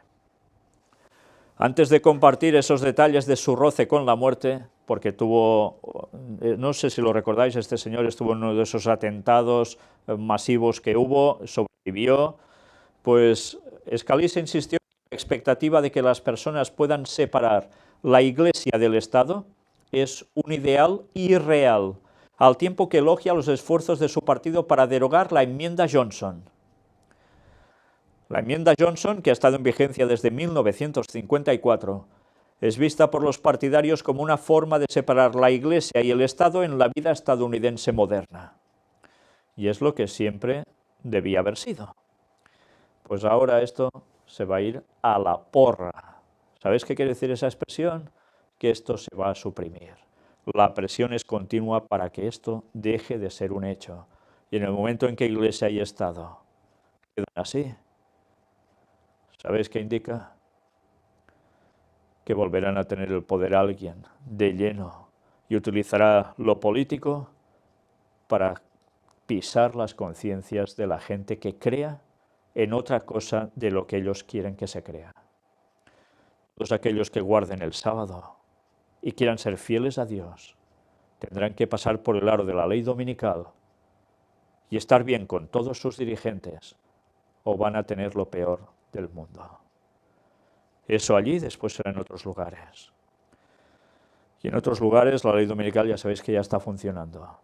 Antes de compartir esos detalles de su roce con la muerte, porque tuvo, no sé si lo recordáis, este señor estuvo en uno de esos atentados masivos que hubo, sobrevivió, pues Scalise insistió en la expectativa de que las personas puedan separar la Iglesia del Estado es un ideal irreal, al tiempo que elogia los esfuerzos de su partido para derogar la enmienda Johnson. La enmienda Johnson, que ha estado en vigencia desde 1954, es vista por los partidarios como una forma de separar la Iglesia y el Estado en la vida estadounidense moderna. Y es lo que siempre debía haber sido. Pues ahora esto se va a ir a la porra. ¿Sabéis qué quiere decir esa expresión? Que esto se va a suprimir. La presión es continua para que esto deje de ser un hecho. Y en el momento en que Iglesia y Estado quedan así, ¿sabéis qué indica? Que volverán a tener el poder alguien de lleno y utilizará lo político para pisar las conciencias de la gente que crea en otra cosa de lo que ellos quieren que se crea. Todos aquellos que guarden el sábado y quieran ser fieles a Dios tendrán que pasar por el aro de la ley dominical y estar bien con todos sus dirigentes o van a tener lo peor del mundo. Eso allí, después será en otros lugares. Y en otros lugares la ley dominical ya sabéis que ya está funcionando.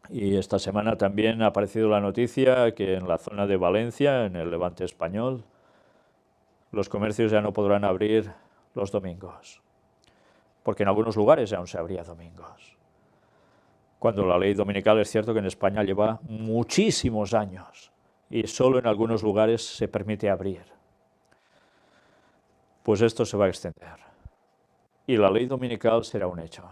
Y esta semana también ha aparecido la noticia que en la zona de Valencia, en el Levante español, los comercios ya no podrán abrir los domingos. Porque en algunos lugares aún se abría domingos. Cuando la ley dominical es cierto que en España lleva muchísimos años y solo en algunos lugares se permite abrir. Pues esto se va a extender. Y la ley dominical será un hecho.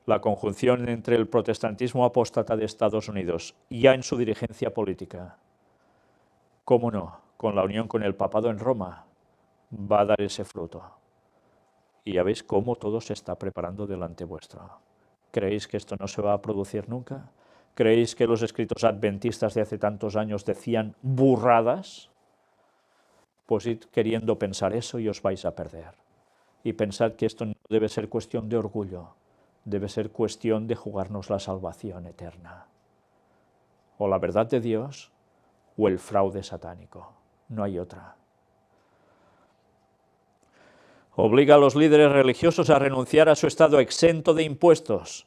La conjunción entre el protestantismo apóstata de Estados Unidos, ya en su dirigencia política, cómo no, con la unión con el papado en Roma, va a dar ese fruto. Y ya veis cómo todo se está preparando delante vuestro. ¿Creéis que esto no se va a producir nunca? ¿Creéis que los escritos adventistas de hace tantos años decían burradas? Pues id queriendo pensar eso y os vais a perder. Y pensad que esto no debe ser cuestión de orgullo, debe ser cuestión de jugarnos la salvación eterna. O la verdad de Dios o el fraude satánico. No hay otra. Obliga a los líderes religiosos a renunciar a su estado exento de impuestos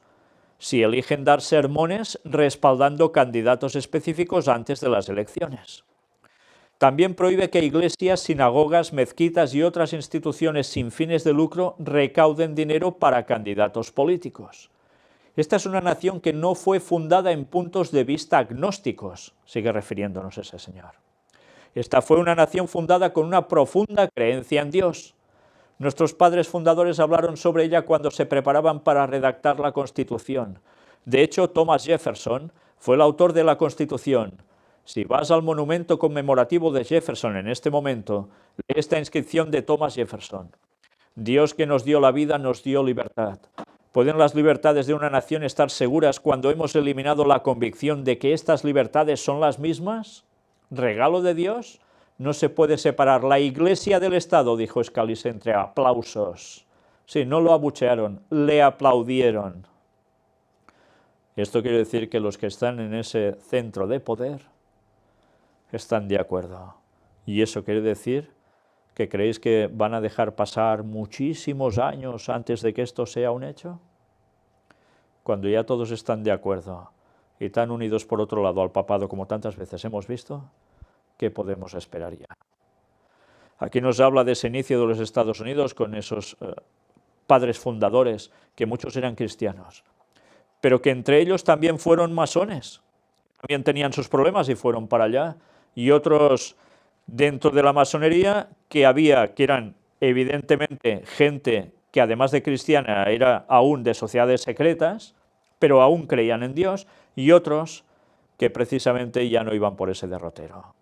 si eligen dar sermones respaldando candidatos específicos antes de las elecciones. También prohíbe que iglesias, sinagogas, mezquitas y otras instituciones sin fines de lucro recauden dinero para candidatos políticos. Esta es una nación que no fue fundada en puntos de vista agnósticos, sigue refiriéndonos ese señor. Esta fue una nación fundada con una profunda creencia en Dios. Nuestros padres fundadores hablaron sobre ella cuando se preparaban para redactar la Constitución. De hecho, Thomas Jefferson fue el autor de la Constitución. Si vas al monumento conmemorativo de Jefferson en este momento, lee esta inscripción de Thomas Jefferson. Dios que nos dio la vida nos dio libertad. ¿Pueden las libertades de una nación estar seguras cuando hemos eliminado la convicción de que estas libertades son las mismas? regalo de Dios. No se puede separar la Iglesia del Estado, dijo Scalise entre aplausos. Sí, no lo abuchearon, le aplaudieron. Esto quiere decir que los que están en ese centro de poder están de acuerdo. Y eso quiere decir que creéis que van a dejar pasar muchísimos años antes de que esto sea un hecho. Cuando ya todos están de acuerdo y tan unidos por otro lado al papado como tantas veces hemos visto, ¿qué podemos esperar ya? Aquí nos habla de ese inicio de los Estados Unidos con esos padres fundadores, que muchos eran cristianos, pero que entre ellos también fueron masones, también tenían sus problemas y fueron para allá, y otros dentro de la masonería que eran evidentemente gente que además de cristiana era aún de sociedades secretas, pero aún creían en Dios, y otros que precisamente ya no iban por ese derrotero.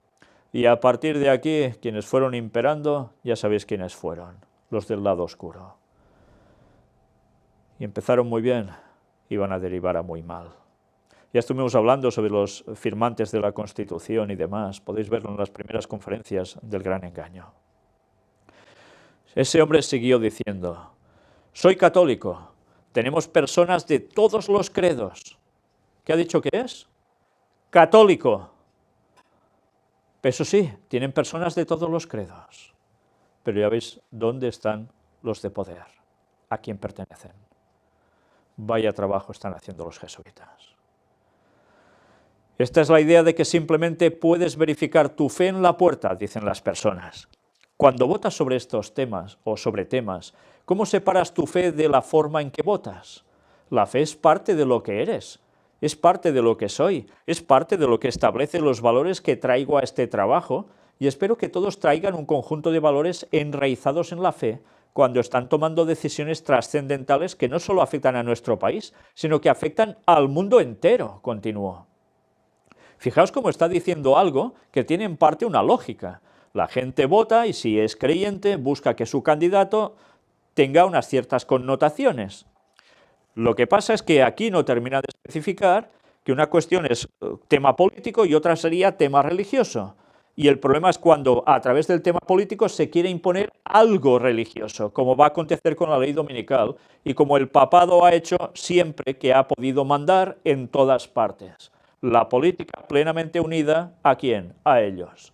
Y a partir de aquí, quienes fueron imperando, ya sabéis quiénes fueron, los del lado oscuro. Y empezaron muy bien, iban a derivar a muy mal. Ya estuvimos hablando sobre los firmantes de la Constitución y demás, podéis verlo en las primeras conferencias del Gran Engaño. Ese hombre siguió diciendo, soy católico, tenemos personas de todos los credos. ¿Qué ha dicho que es? Católico. Eso sí, tienen personas de todos los credos. Pero ya veis dónde están los de poder, a quién pertenecen. Vaya trabajo están haciendo los jesuitas. Esta es la idea de que simplemente puedes verificar tu fe en la puerta, dicen las personas. Cuando votas sobre estos temas o sobre temas, ¿cómo separas tu fe de la forma en que votas? La fe es parte de lo que eres, es parte de lo que soy, es parte de lo que establece los valores que traigo a este trabajo, y espero que todos traigan un conjunto de valores enraizados en la fe cuando están tomando decisiones trascendentales que no solo afectan a nuestro país, sino que afectan al mundo entero, continuó. Fijaos cómo está diciendo algo que tiene en parte una lógica. La gente vota y si es creyente busca que su candidato tenga unas ciertas connotaciones. Lo que pasa es que aquí no termina de especificar que una cuestión es tema político y otra sería tema religioso. Y el problema es cuando a través del tema político se quiere imponer algo religioso, como va a acontecer con la ley dominical y como el papado ha hecho siempre que ha podido mandar en todas partes. La política plenamente unida, ¿a quién? A ellos.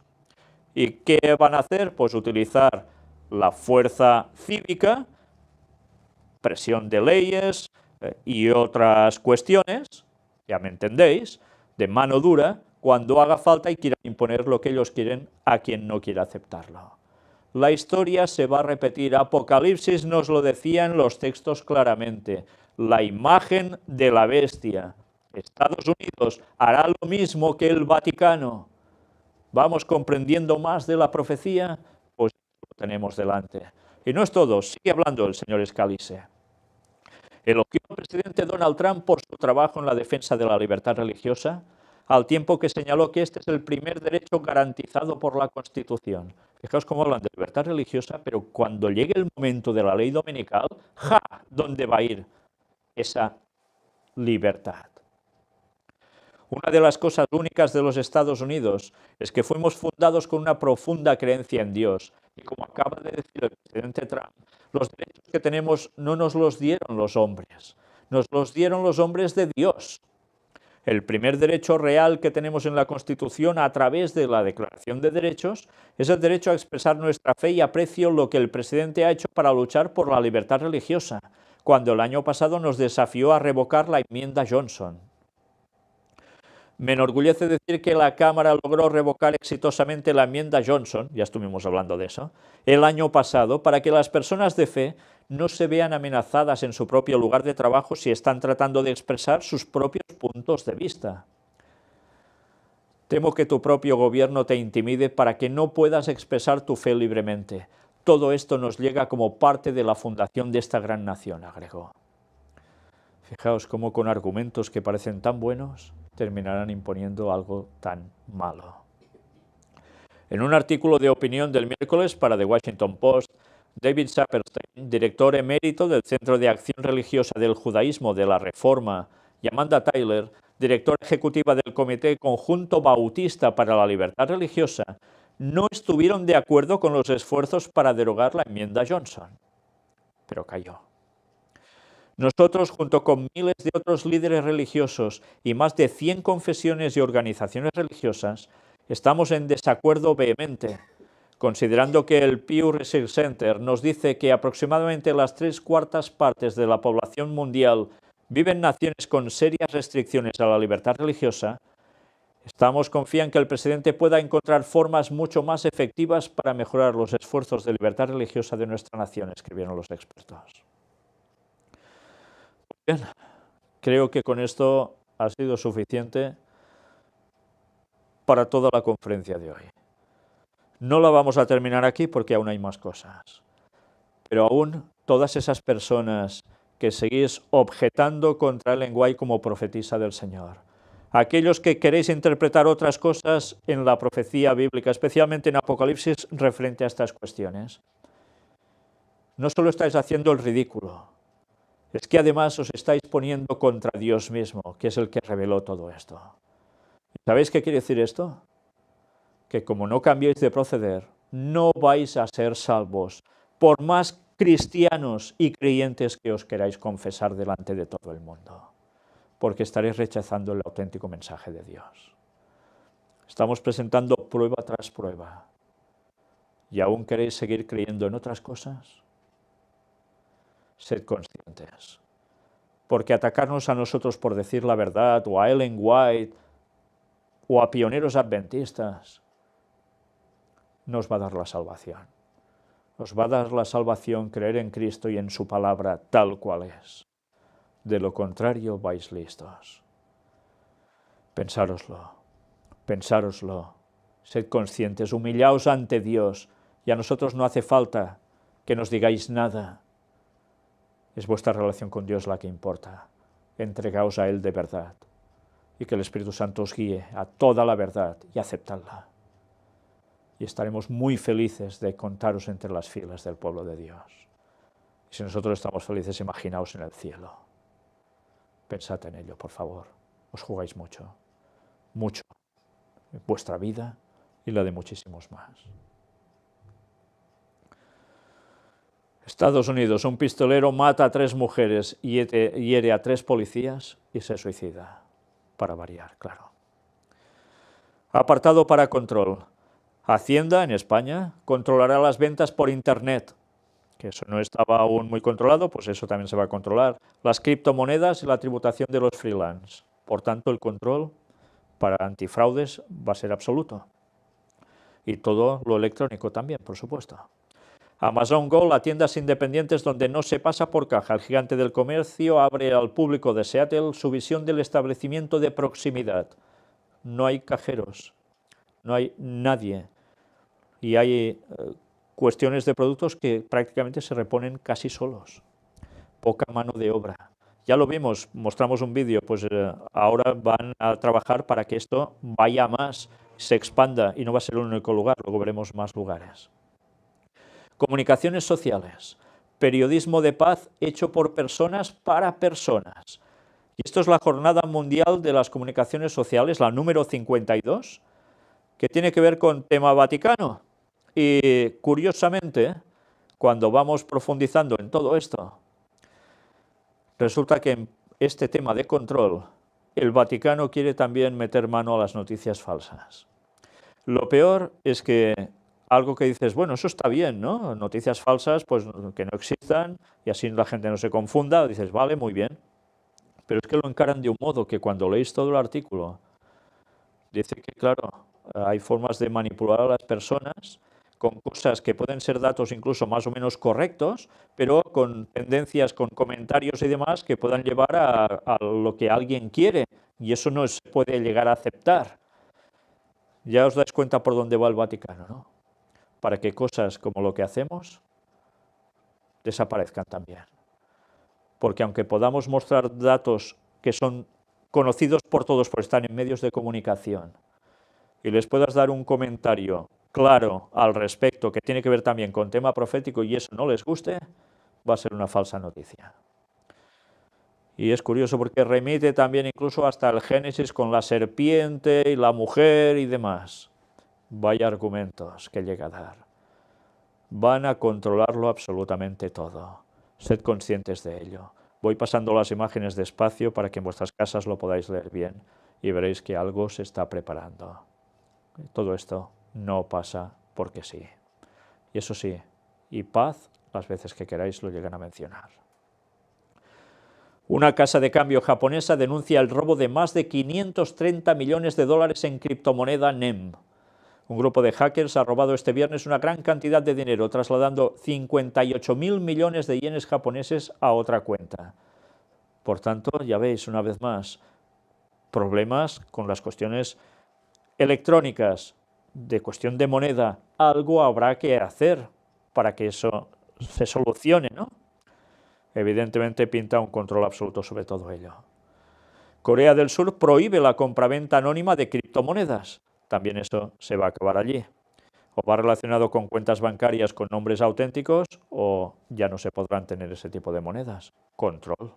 ¿Y qué van a hacer? Pues utilizar la fuerza cívica, presión de leyes y otras cuestiones, ya me entendéis, de mano dura, cuando haga falta y quieran imponer lo que ellos quieren a quien no quiera aceptarlo. La historia se va a repetir. Apocalipsis nos lo decía en los textos claramente. La imagen de la bestia. Estados Unidos hará lo mismo que el Vaticano. ¿Vamos comprendiendo más de la profecía? Pues lo tenemos delante. Y no es todo, sigue hablando el señor Scalise. Elogió al presidente Donald Trump por su trabajo en la defensa de la libertad religiosa, al tiempo que señaló que este es el primer derecho garantizado por la Constitución. Fijaos cómo hablan de libertad religiosa, pero cuando llegue el momento de la ley dominical, ¡ja!, ¿dónde va a ir esa libertad? Una de las cosas únicas de los Estados Unidos es que fuimos fundados con una profunda creencia en Dios. Y como acaba de decir el presidente Trump, los derechos que tenemos no nos los dieron los hombres, nos los dieron los hombres de Dios. El primer derecho real que tenemos en la Constitución a través de la Declaración de Derechos es el derecho a expresar nuestra fe y aprecio lo que el presidente ha hecho para luchar por la libertad religiosa, cuando el año pasado nos desafió a revocar la enmienda Johnson. Me enorgullece decir que la Cámara logró revocar exitosamente la enmienda Johnson, ya estuvimos hablando de eso, el año pasado, para que las personas de fe no se vean amenazadas en su propio lugar de trabajo si están tratando de expresar sus propios puntos de vista. Temo que tu propio gobierno te intimide para que no puedas expresar tu fe libremente. Todo esto nos llega como parte de la fundación de esta gran nación, agregó. Fijaos cómo con argumentos que parecen tan buenos, terminarán imponiendo algo tan malo. En un artículo de opinión del miércoles para The Washington Post, David Saperstein, director emérito del Centro de Acción Religiosa del Judaísmo de la Reforma, y Amanda Tyler, directora ejecutiva del Comité Conjunto Bautista para la Libertad Religiosa, no estuvieron de acuerdo con los esfuerzos para derogar la enmienda Johnson, pero cayó. Nosotros, junto con miles de otros líderes religiosos y más de 100 confesiones y organizaciones religiosas, estamos en desacuerdo vehemente, considerando que el Pew Research Center nos dice que aproximadamente las 3/4 partes de la población mundial viven en naciones con serias restricciones a la libertad religiosa. Confían que el presidente pueda encontrar formas mucho más efectivas para mejorar los esfuerzos de libertad religiosa de nuestra nación, escribieron los expertos. Bien, creo que con esto ha sido suficiente para toda la conferencia de hoy. No la vamos a terminar aquí porque aún hay más cosas. Pero aún todas esas personas que seguís objetando contra Ellen White como profetisa del Señor, aquellos que queréis interpretar otras cosas en la profecía bíblica, especialmente en Apocalipsis, referente a estas cuestiones, no solo estáis haciendo el ridículo, es que además os estáis poniendo contra Dios mismo, que es el que reveló todo esto. ¿Sabéis qué quiere decir esto? Que como no cambiéis de proceder, no vais a ser salvos, por más cristianos y creyentes que os queráis confesar delante de todo el mundo, porque estaréis rechazando el auténtico mensaje de Dios. Estamos presentando prueba tras prueba, y aún queréis seguir creyendo en otras cosas. Sed conscientes, porque atacarnos a nosotros por decir la verdad, o a Ellen White, o a pioneros adventistas, nos va a dar la salvación. Os va a dar la salvación creer en Cristo y en su palabra tal cual es. De lo contrario vais listos. Pensároslo, sed conscientes, humillaos ante Dios, y a nosotros no hace falta que nos digáis nada. Es vuestra relación con Dios la que importa. Entregaos a Él de verdad y que el Espíritu Santo os guíe a toda la verdad y aceptadla. Y estaremos muy felices de contaros entre las filas del pueblo de Dios. Y si nosotros estamos felices, imaginaos en el cielo. Pensad en ello, por favor. Os jugáis mucho, mucho, en vuestra vida y la de muchísimos más. Estados Unidos, un pistolero mata a 3 mujeres y hiere a 3 policías y se suicida, para variar, claro. Apartado para control. Hacienda, en España, controlará las ventas por Internet, que eso no estaba aún muy controlado, pues eso también se va a controlar. Las criptomonedas y la tributación de los freelance. Por tanto, el control para antifraudes va a ser absoluto. Y todo lo electrónico también, por supuesto. Amazon Go, a tiendas independientes donde no se pasa por caja. El gigante del comercio abre al público de Seattle su visión del establecimiento de proximidad. No hay cajeros, no hay nadie. Y hay cuestiones de productos que prácticamente se reponen casi solos. Poca mano de obra. Ya lo vimos, mostramos un vídeo, pues ahora van a trabajar para que esto vaya más, se expanda y no va a ser el único lugar, luego veremos más lugares. Comunicaciones sociales, periodismo de paz hecho por personas para personas. Y esto es la Jornada Mundial de las Comunicaciones Sociales, la número 52, que tiene que ver con tema Vaticano. Y curiosamente, cuando vamos profundizando en todo esto, resulta que en este tema de control, el Vaticano quiere también meter mano a las noticias falsas. Lo peor es que algo que dices, bueno, eso está bien, ¿no? Noticias falsas, pues que no existan y así la gente no se confunda, dices, vale, muy bien. Pero es que lo encaran de un modo que cuando leéis todo el artículo, dice que, claro, hay formas de manipular a las personas con cosas que pueden ser datos incluso más o menos correctos, pero con tendencias, con comentarios y demás que puedan llevar a lo que alguien quiere, y eso no se puede llegar a aceptar. Ya os dais cuenta por dónde va el Vaticano, ¿no? Para que cosas como lo que hacemos desaparezcan también. Porque aunque podamos mostrar datos que son conocidos por todos por estar en medios de comunicación y les puedas dar un comentario claro al respecto que tiene que ver también con tema profético y eso no les guste, va a ser una falsa noticia. Y es curioso porque remite también incluso hasta el Génesis con la serpiente y la mujer y demás. Vaya argumentos que llega a dar. Van a controlarlo absolutamente todo. Sed conscientes de ello. Voy pasando las imágenes despacio para que en vuestras casas lo podáis leer bien y veréis que algo se está preparando. Todo esto no pasa porque sí. Y eso sí, y paz las veces que queráis lo llegan a mencionar. Una casa de cambio japonesa denuncia el robo de más de 530 millones de dólares en criptomoneda NEM. Un grupo de hackers ha robado este viernes una gran cantidad de dinero, trasladando 58.000 millones de yenes japoneses a otra cuenta. Por tanto, ya veis, una vez más, problemas con las cuestiones electrónicas, de cuestión de moneda. Algo habrá que hacer para que eso se solucione, ¿no? Evidentemente pinta un control absoluto sobre todo ello. Corea del Sur prohíbe la compraventa anónima de criptomonedas. También eso se va a acabar allí. O va relacionado con cuentas bancarias con nombres auténticos o ya no se podrán tener ese tipo de monedas. Control.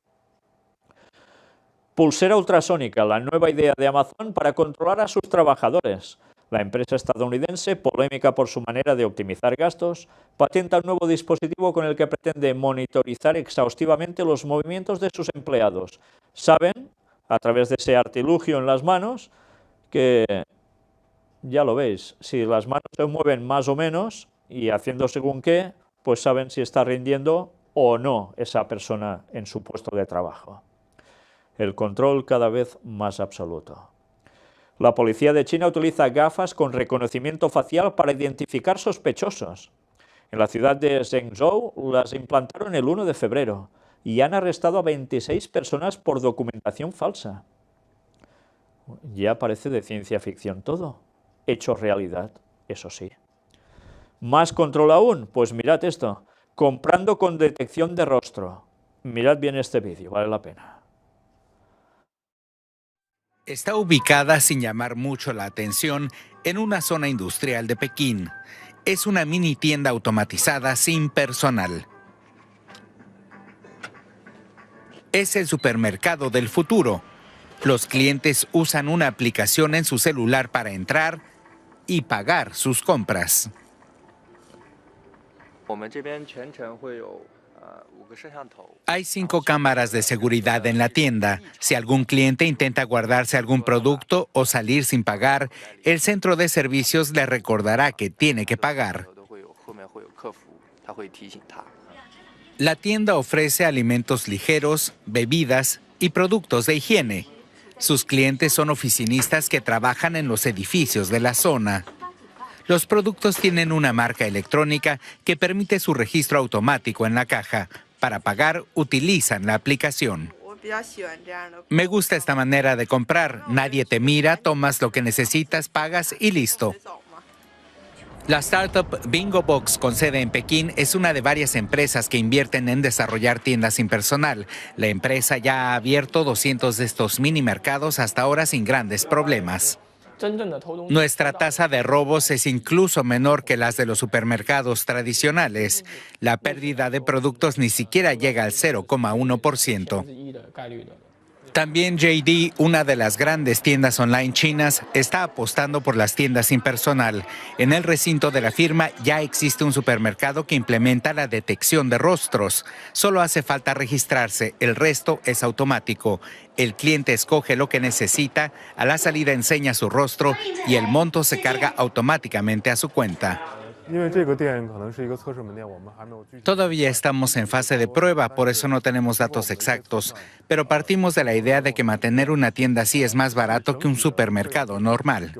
Pulsera ultrasónica, la nueva idea de Amazon para controlar a sus trabajadores. La empresa estadounidense, polémica por su manera de optimizar gastos, patenta un nuevo dispositivo con el que pretende monitorizar exhaustivamente los movimientos de sus empleados. Saben, a través de ese artilugio en las manos, que, ya lo veis, si las manos se mueven más o menos y haciendo según qué, pues saben si está rindiendo o no esa persona en su puesto de trabajo. El control cada vez más absoluto. La policía de China utiliza gafas con reconocimiento facial para identificar sospechosos. En la ciudad de Zhengzhou las implantaron el 1 de febrero y han arrestado a 26 personas por documentación falsa. Ya parece de ciencia ficción todo. Hecho realidad, eso sí. Más control aún, pues mirad esto. Comprando con detección de rostro. Mirad bien este vídeo, vale la pena. Está ubicada, sin llamar mucho la atención, en una zona industrial de Pekín. Es una mini tienda automatizada sin personal. Es el supermercado del futuro. Los clientes usan una aplicación en su celular para entrar y pagar sus compras. Hay 5 cámaras de seguridad en la tienda. Si algún cliente intenta guardarse algún producto o salir sin pagar, el centro de servicios le recordará que tiene que pagar. La tienda ofrece alimentos ligeros, bebidas y productos de higiene. Sus clientes son oficinistas que trabajan en los edificios de la zona. Los productos tienen una marca electrónica que permite su registro automático en la caja. Para pagar, utilizan la aplicación. Me gusta esta manera de comprar. Nadie te mira, tomas lo que necesitas, pagas y listo. La startup Bingo Box, con sede en Pekín, es una de varias empresas que invierten en desarrollar tiendas sin personal. La empresa ya ha abierto 200 de estos mini mercados hasta ahora sin grandes problemas. Nuestra tasa de robos es incluso menor que las de los supermercados tradicionales. La pérdida de productos ni siquiera llega al 0,1%. También JD, una de las grandes tiendas online chinas, está apostando por las tiendas sin personal. En el recinto de la firma ya existe un supermercado que implementa la detección de rostros. Solo hace falta registrarse, el resto es automático. El cliente escoge lo que necesita, a la salida enseña su rostro y el monto se carga automáticamente a su cuenta. Todavía estamos en fase de prueba, por eso no tenemos datos exactos, pero partimos de la idea de que mantener una tienda así es más barato que un supermercado normal.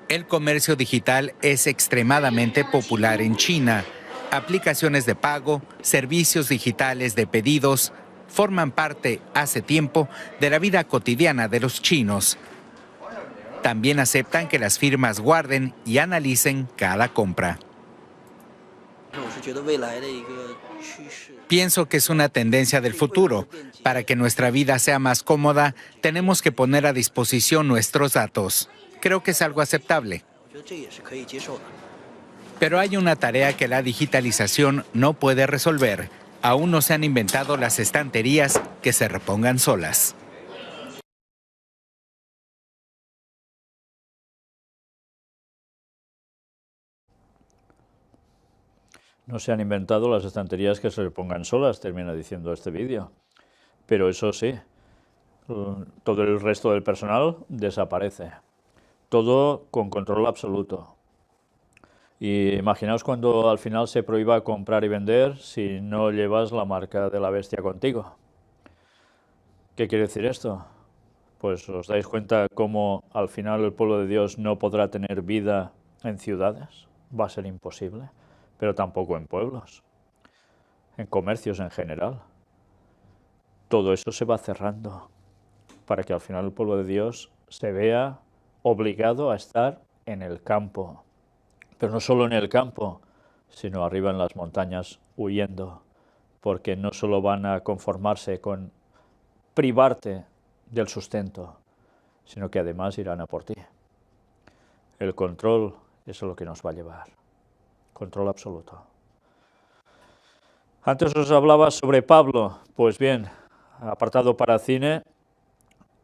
El comercio digital es extremadamente popular en China. Aplicaciones de pago, servicios digitales de pedidos, forman parte, hace tiempo, de la vida cotidiana de los chinos. También aceptan que las firmas guarden y analicen cada compra. Pienso que es una tendencia del futuro. Para que nuestra vida sea más cómoda, tenemos que poner a disposición nuestros datos. Creo que es algo aceptable. Pero hay una tarea que la digitalización no puede resolver: aún no se han inventado las estanterías que se repongan solas. No se han inventado las estanterías que se repongan solas, termina diciendo este vídeo. Pero eso sí, todo el resto del personal desaparece. Todo con control absoluto. Y imaginaos cuando al final se prohíba comprar y vender si no llevas la marca de la bestia contigo. ¿Qué quiere decir esto? Pues os dais cuenta cómo al final el pueblo de Dios no podrá tener vida en ciudades. Va a ser imposible, pero tampoco en pueblos, en comercios en general. Todo eso se va cerrando para que al final el pueblo de Dios se vea obligado a estar en el campo. Pero no solo en el campo, sino arriba en las montañas huyendo, porque no solo van a conformarse con privarte del sustento, sino que además irán a por ti. El control es lo que nos va a llevar, control absoluto. Antes os hablaba sobre Pablo, pues bien, apartado para cine,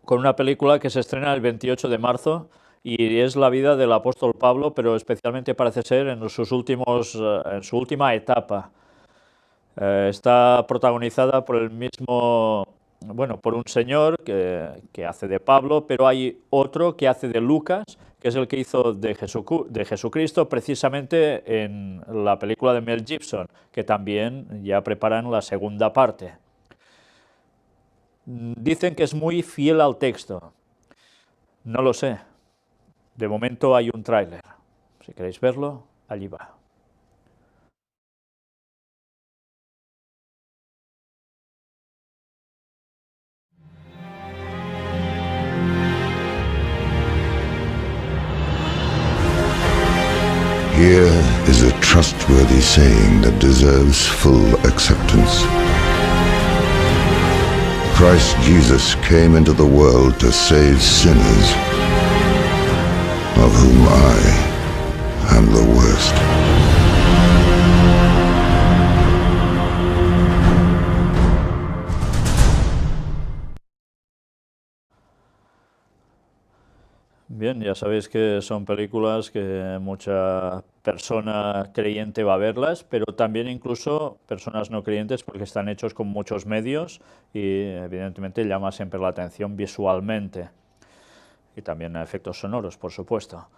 con una película que se estrena el 28 de marzo, y es la vida del apóstol Pablo, pero especialmente parece ser en su última etapa. Está protagonizada por el mismo, por un señor que hace de Pablo, pero hay otro que hace de Lucas, que es el que hizo de Jesucristo, precisamente en la película de Mel Gibson, que también ya preparan la segunda parte. Dicen que es muy fiel al texto. No lo sé. De momento hay un tráiler. Si queréis verlo, allí va. Here is a trustworthy saying that deserves full acceptance. Christ Jesus came into the world to save sinners, of whom I am the worst. Bien, ya sabéis que son películas que mucha persona creyente va a verlas, pero también incluso personas no creyentes porque están hechos con muchos medios y evidentemente llama siempre la atención visualmente y también a efectos sonoros, por supuesto.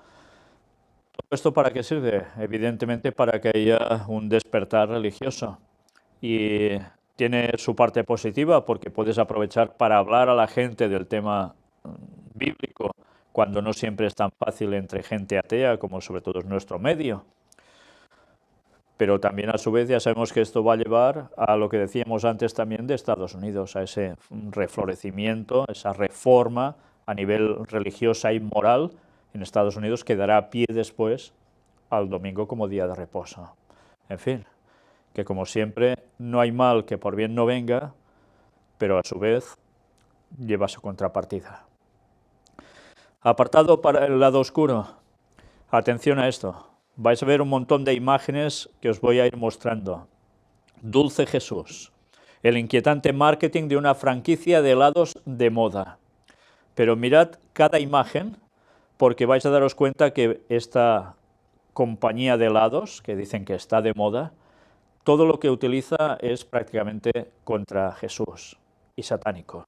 ¿Todo esto para qué sirve? Evidentemente para que haya un despertar religioso y tiene su parte positiva porque puedes aprovechar para hablar a la gente del tema bíblico cuando no siempre es tan fácil entre gente atea como sobre todo es nuestro medio. Pero también a su vez ya sabemos que esto va a llevar a lo que decíamos antes también de Estados Unidos, a ese reflorecimiento, esa reforma a nivel religiosa y moral en Estados Unidos que dará pie después al domingo como día de reposo. En fin, que como siempre no hay mal que por bien no venga, pero a su vez lleva su contrapartida. Apartado para el lado oscuro. Atención a esto. Vais a ver un montón de imágenes que os voy a ir mostrando. Dulce Jesús. El inquietante marketing de una franquicia de helados de moda. Pero mirad cada imagen porque vais a daros cuenta que esta compañía de helados, que dicen que está de moda, todo lo que utiliza es prácticamente contra Jesús y satánico.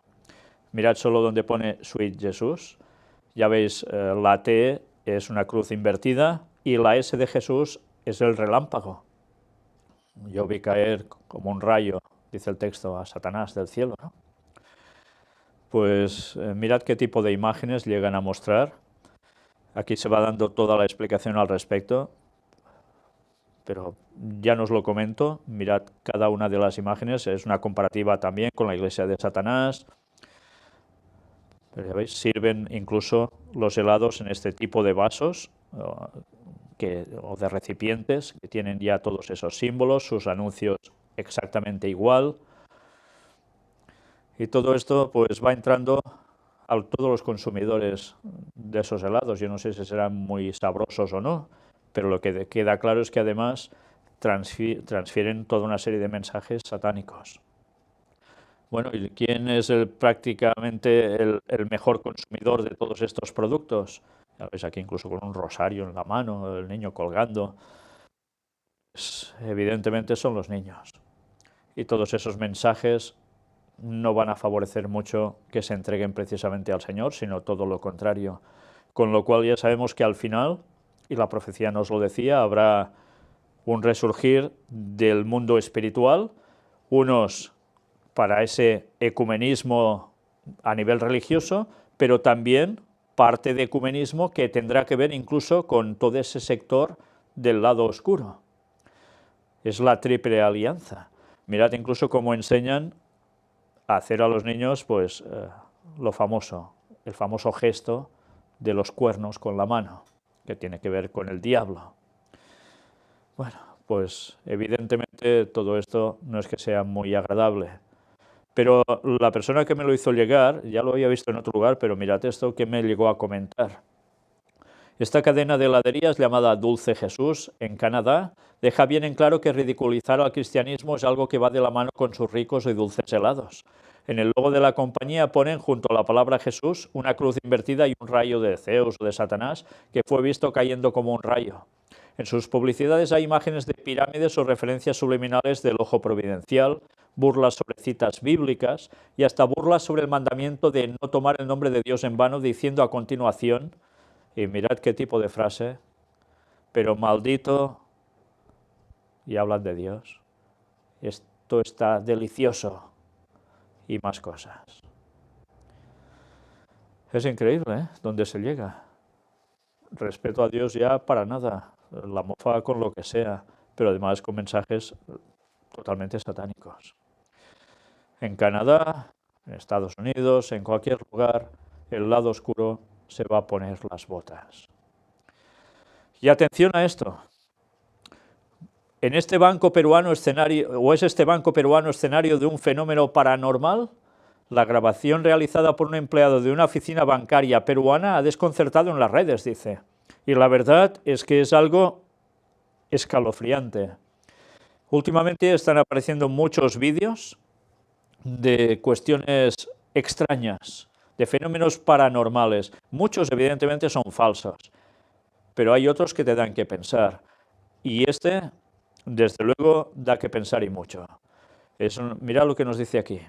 Mirad solo donde pone Sweet Jesús. Ya veis, la T es una cruz invertida y la S de Jesús es el relámpago. Yo vi caer como un rayo, dice el texto, a Satanás del cielo, ¿no? Pues mirad qué tipo de imágenes llegan a mostrar. Aquí se va dando toda la explicación al respecto, pero ya no os lo comento. Mirad cada una de las imágenes, es una comparativa también con la iglesia de Satanás. Pero ya veis, sirven incluso los helados en este tipo de vasos o de recipientes que tienen ya todos esos símbolos, sus anuncios exactamente igual. Y todo esto pues va entrando a todos los consumidores de esos helados. Yo no sé si serán muy sabrosos o no, pero lo que queda claro es que además transfieren toda una serie de mensajes satánicos. Bueno, ¿y quién es prácticamente el mejor consumidor de todos estos productos? Ya veis aquí incluso con un rosario en la mano, el niño colgando. Pues, evidentemente son los niños. Y todos esos mensajes no van a favorecer mucho que se entreguen precisamente al Señor, sino todo lo contrario. Con lo cual ya sabemos que al final, y la profecía nos lo decía, habrá un resurgir del mundo espiritual, unos para ese ecumenismo a nivel religioso, pero también parte de ecumenismo que tendrá que ver incluso con todo ese sector del lado oscuro. Es la triple alianza. Mirad incluso cómo enseñan a hacer a los niños pues lo famoso, el famoso gesto de los cuernos con la mano, que tiene que ver con el diablo. Bueno, pues evidentemente todo esto no es que sea muy agradable. Pero la persona que me lo hizo llegar, ya lo había visto en otro lugar, pero mirad esto que me llegó a comentar. Esta cadena de heladerías llamada Dulce Jesús, en Canadá, deja bien en claro que ridiculizar al cristianismo es algo que va de la mano con sus ricos y dulces helados. En el logo de la compañía ponen junto a la palabra Jesús una cruz invertida y un rayo de Zeus o de Satanás que fue visto cayendo como un rayo. En sus publicidades hay imágenes de pirámides o referencias subliminales del ojo providencial, burlas sobre citas bíblicas y hasta burlas sobre el mandamiento de no tomar el nombre de Dios en vano, diciendo a continuación, y mirad qué tipo de frase, pero maldito, y hablan de Dios, esto está delicioso, y más cosas. Es increíble, ¿eh? Dónde se llega. Respeto a Dios ya para nada, la mofa con lo que sea, pero además con mensajes totalmente satánicos. En Canadá, en Estados Unidos, en cualquier lugar, el lado oscuro se va a poner las botas. Y atención a esto. ¿En este banco peruano escenario, o es este banco peruano escenario de un fenómeno paranormal? La grabación realizada por un empleado de una oficina bancaria peruana ha desconcertado en las redes, dice. Y la verdad es que es algo escalofriante. Últimamente están apareciendo muchos vídeos de cuestiones extrañas, de fenómenos paranormales. Muchos evidentemente son falsos, pero hay otros que te dan que pensar. Y este, desde luego, da que pensar y mucho. Mirad lo que nos dice aquí.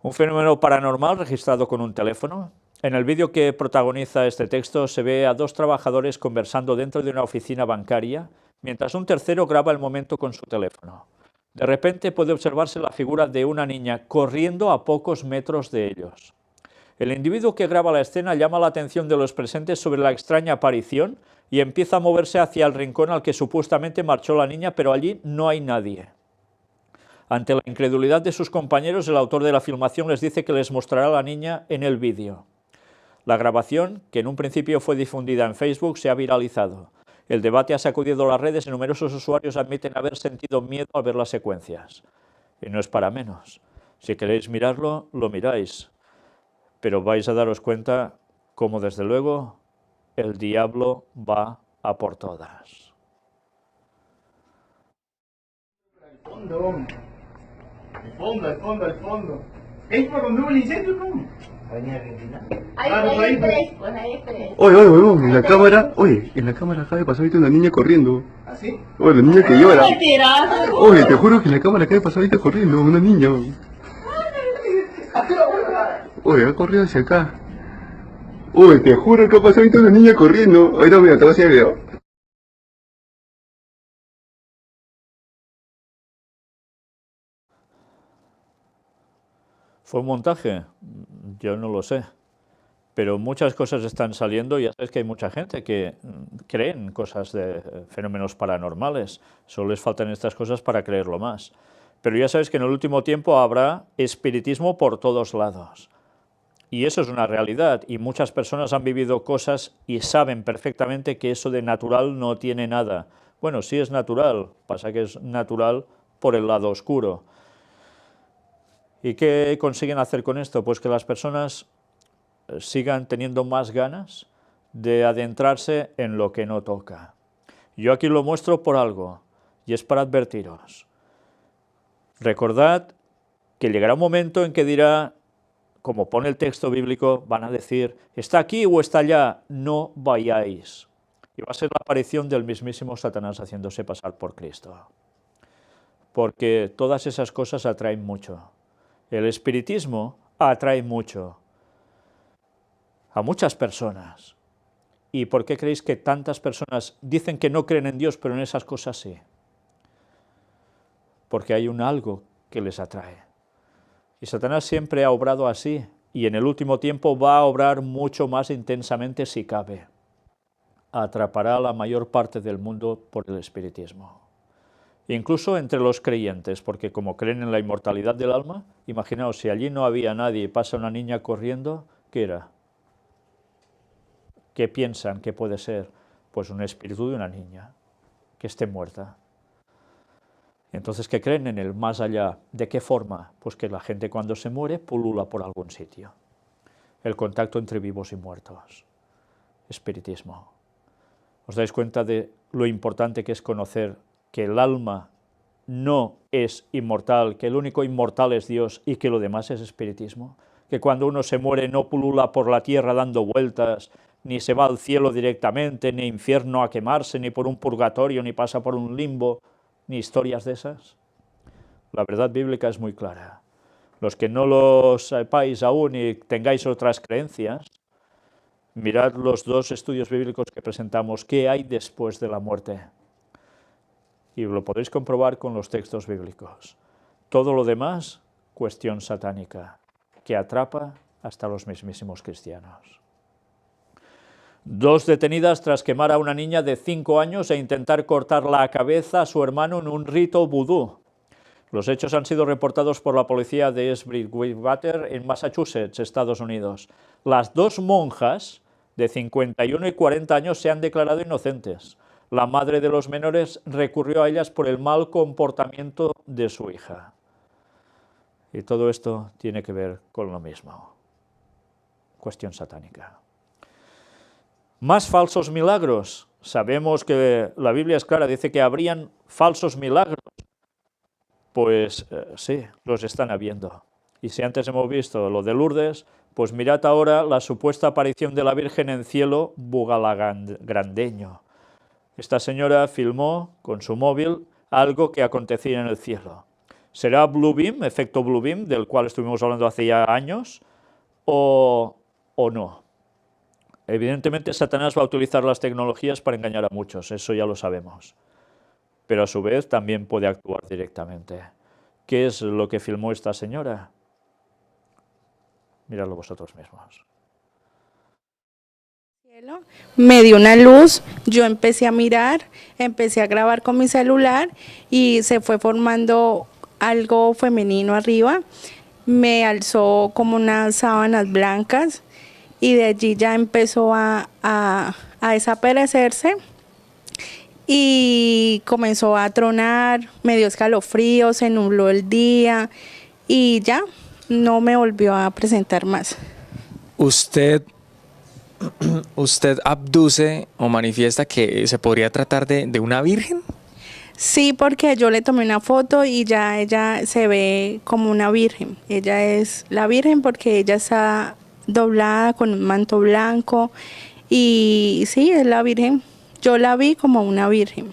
Un fenómeno paranormal registrado con un teléfono. En el vídeo que protagoniza este texto se ve a dos trabajadores conversando dentro de una oficina bancaria, mientras un tercero graba el momento con su teléfono. De repente puede observarse la figura de una niña corriendo a pocos metros de ellos. El individuo que graba la escena llama la atención de los presentes sobre la extraña aparición y empieza a moverse hacia el rincón al que supuestamente marchó la niña, pero allí no hay nadie. Ante la incredulidad de sus compañeros, el autor de la filmación les dice que les mostrará a la niña en el vídeo. La grabación, que en un principio fue difundida en Facebook, se ha viralizado. El debate ha sacudido las redes y numerosos usuarios admiten haber sentido miedo al ver las secuencias. Y no es para menos. Si queréis mirarlo, lo miráis. Pero vais a daros cuenta cómo, desde luego, el diablo va a por todas. Al fondo. ¿Es por donde hubo el incendio, no? Avenida Argentina. Ahí, tres, pues hay tres. Oye, huevón, en la cámara acaba de pasar ahorita una niña corriendo. ¿Ah, sí? Oye, la niña que llora. Mentira. Oye, te juro que en la cámara acaba de pasar ahorita corriendo, una niña. Oye, ha corrido hacia acá. Oye, te juro que ha pasado ahorita una niña corriendo. Ahorita mira, te voy a hacer el video. ¿Fue un montaje? Yo no lo sé. Pero muchas cosas están saliendo y ya sabes que hay mucha gente que cree en cosas de fenómenos paranormales. Solo les faltan estas cosas para creerlo más. Pero ya sabes que en el último tiempo habrá espiritismo por todos lados. Y eso es una realidad. Y muchas personas han vivido cosas y saben perfectamente que eso de natural no tiene nada. Bueno, sí es natural, pasa que es natural por el lado oscuro. ¿Y qué consiguen hacer con esto? Pues que las personas sigan teniendo más ganas de adentrarse en lo que no toca. Yo aquí lo muestro por algo. y es para advertiros. Recordad que llegará un momento en que dirá, como pone el texto bíblico, van a decir, está aquí o está allá, no vayáis. Y va a ser la aparición del mismísimo Satanás haciéndose pasar por Cristo. Porque todas esas cosas atraen mucho. El espiritismo atrae mucho a muchas personas. ¿Y por qué creéis que tantas personas dicen que no creen en Dios, pero en esas cosas sí? Porque hay un algo que les atrae. Y Satanás siempre ha obrado así, y en el último tiempo va a obrar mucho más intensamente si cabe. Atrapará a la mayor parte del mundo por el espiritismo. Incluso entre los creyentes, porque como creen en la inmortalidad del alma, imaginaos, si allí no había nadie y pasa una niña corriendo, ¿qué era? ¿Qué piensan que puede ser? Pues un espíritu de una niña que esté muerta. Entonces, ¿qué creen en el más allá? ¿De qué forma? Pues que la gente cuando se muere pulula por algún sitio. El contacto entre vivos y muertos. Espiritismo. ¿Os dais cuenta de lo importante que es conocer que el alma no es inmortal, que el único inmortal es Dios y que lo demás es espiritismo? Que cuando uno se muere no pulula por la tierra dando vueltas, ni se va al cielo directamente, ni infierno a quemarse, ni por un purgatorio, ni pasa por un limbo, ni historias de esas. La verdad bíblica es muy clara. Los que no lo sepáis aún y tengáis otras creencias, mirad los dos estudios bíblicos que presentamos, ¿qué hay después de la muerte? Y lo podéis comprobar con los textos bíblicos. Todo lo demás, cuestión satánica, que atrapa hasta los mismísimos cristianos. 2 detenidas tras quemar a una niña de 5 años e intentar cortar la cabeza a su hermano en un rito vudú. Los hechos han sido reportados por la policía de East Bridgewater en Massachusetts, Estados Unidos. Las 2 monjas de 51 y 40 años se han declarado inocentes. La madre de los menores recurrió a ellas por el mal comportamiento de su hija. Y todo esto tiene que ver con lo mismo. Cuestión satánica. Más falsos milagros. Sabemos que la Biblia es clara, dice que habrían falsos milagros. Pues sí, los están habiendo. Y si antes hemos visto lo de Lourdes, pues mirad ahora la supuesta aparición de la Virgen en cielo bugalagrandeño. Esta señora filmó con su móvil algo que acontecía en el cielo. ¿Será Blue Beam, efecto Blue Beam, del cual estuvimos hablando hace ya años, o no? Evidentemente Satanás va a utilizar las tecnologías para engañar a muchos, eso ya lo sabemos. Pero a su vez también puede actuar directamente. ¿Qué es lo que filmó esta señora? Miradlo vosotros mismos. Me dio una luz, yo empecé a mirar, empecé a grabar con mi celular y se fue formando algo femenino arriba. Me alzó como unas sábanas blancas y de allí ya empezó a desaparecerse y comenzó a tronar, me dio escalofríos, se nubló el día y ya no me volvió a presentar más. ¿Usted abduce o manifiesta que se podría tratar de una virgen? Sí, porque yo le tomé una foto y ya ella se ve como una virgen. Ella es la virgen porque ella está doblada con un manto blanco y sí, es la virgen. Yo la vi como una virgen.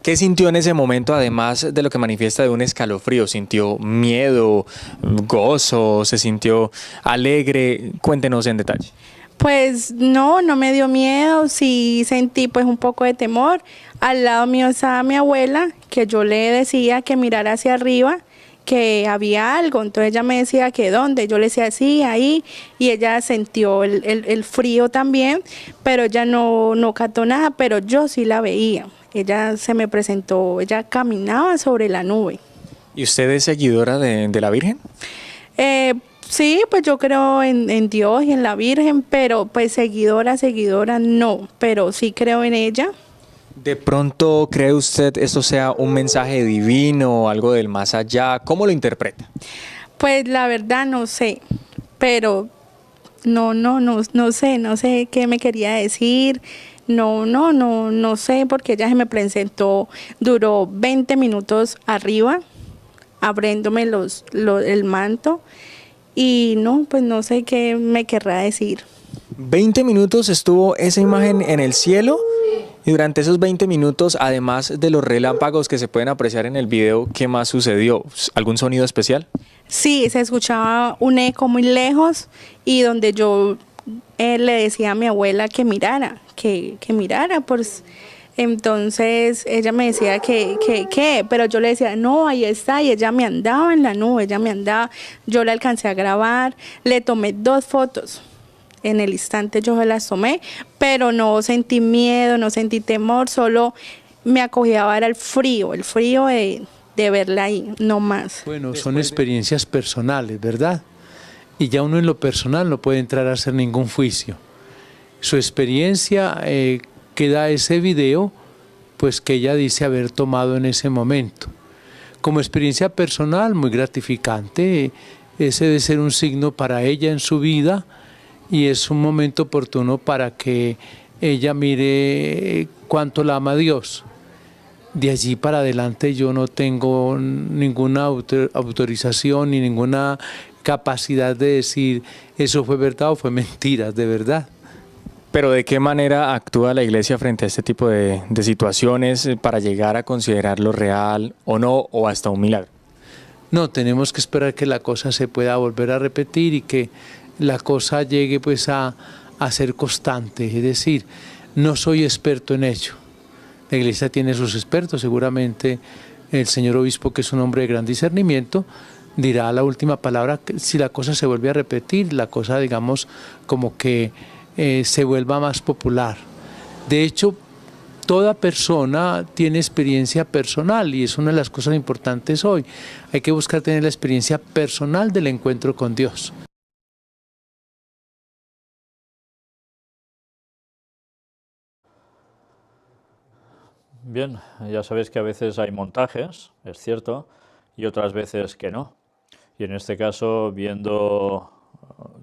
¿Qué sintió en ese momento, además de lo que manifiesta de un escalofrío? ¿Sintió miedo, gozo, se sintió alegre? Cuéntenos en detalle. Pues no me dio miedo, sí sentí pues un poco de temor. Al lado mío estaba mi abuela, que yo le decía que mirara hacia arriba, que había algo, entonces ella me decía que dónde, yo le decía sí, ahí, y ella sintió el frío también, pero ella no cató nada, pero yo sí la veía, ella se me presentó, ella caminaba sobre la nube. ¿Y usted es seguidora de la Virgen? Sí, pues yo creo en Dios y en la Virgen, pero pues seguidora no, pero sí creo en ella. ¿De pronto cree usted esto sea un mensaje divino, algo del más allá? ¿Cómo lo interpreta? Pues la verdad no sé, pero no sé qué me quería decir, No sé, porque ella se me presentó, duró 20 minutos arriba, abriéndome el manto, y no, pues no sé qué me querrá decir. 20 minutos estuvo esa imagen en el cielo y durante esos 20 minutos, además de los relámpagos que se pueden apreciar en el video, ¿qué más sucedió? ¿Algún sonido especial? Sí, se escuchaba un eco muy lejos y donde yo le decía a mi abuela que mirara, que mirara, pues entonces ella me decía que, pero yo le decía, no, ahí está, y ella me andaba en la nube, ella me andaba, yo la alcancé a grabar, le tomé 2 fotos. En el instante yo se las tomé, pero no sentí miedo, no sentí temor, solo me acogiaba era el frío de verla ahí, no más. Bueno, son experiencias personales, ¿verdad? Y ya uno en lo personal no puede entrar a hacer ningún juicio. Su experiencia que da ese video, pues que ella dice haber tomado en ese momento. Como experiencia personal, muy gratificante, ese debe ser un signo para ella en su vida, y es un momento oportuno para que ella mire cuánto la ama Dios. De allí para adelante yo no tengo ninguna autorización ni ninguna capacidad de decir eso fue verdad o fue mentira, de verdad. Pero ¿de qué manera actúa la iglesia frente a este tipo de situaciones para llegar a considerarlo real o no, o hasta un milagro? No, tenemos que esperar que la cosa se pueda volver a repetir y que la cosa llegue pues a ser constante, es decir, no soy experto en ello. La iglesia tiene sus expertos, seguramente el señor obispo, que es un hombre de gran discernimiento, dirá la última palabra si la cosa se vuelve a repetir, la cosa digamos como que se vuelva más popular. De hecho, toda persona tiene experiencia personal y es una de las cosas importantes hoy. Hay que buscar tener la experiencia personal del encuentro con Dios. Bien, ya sabéis que a veces hay montajes, es cierto, y otras veces que no. Y en este caso, viendo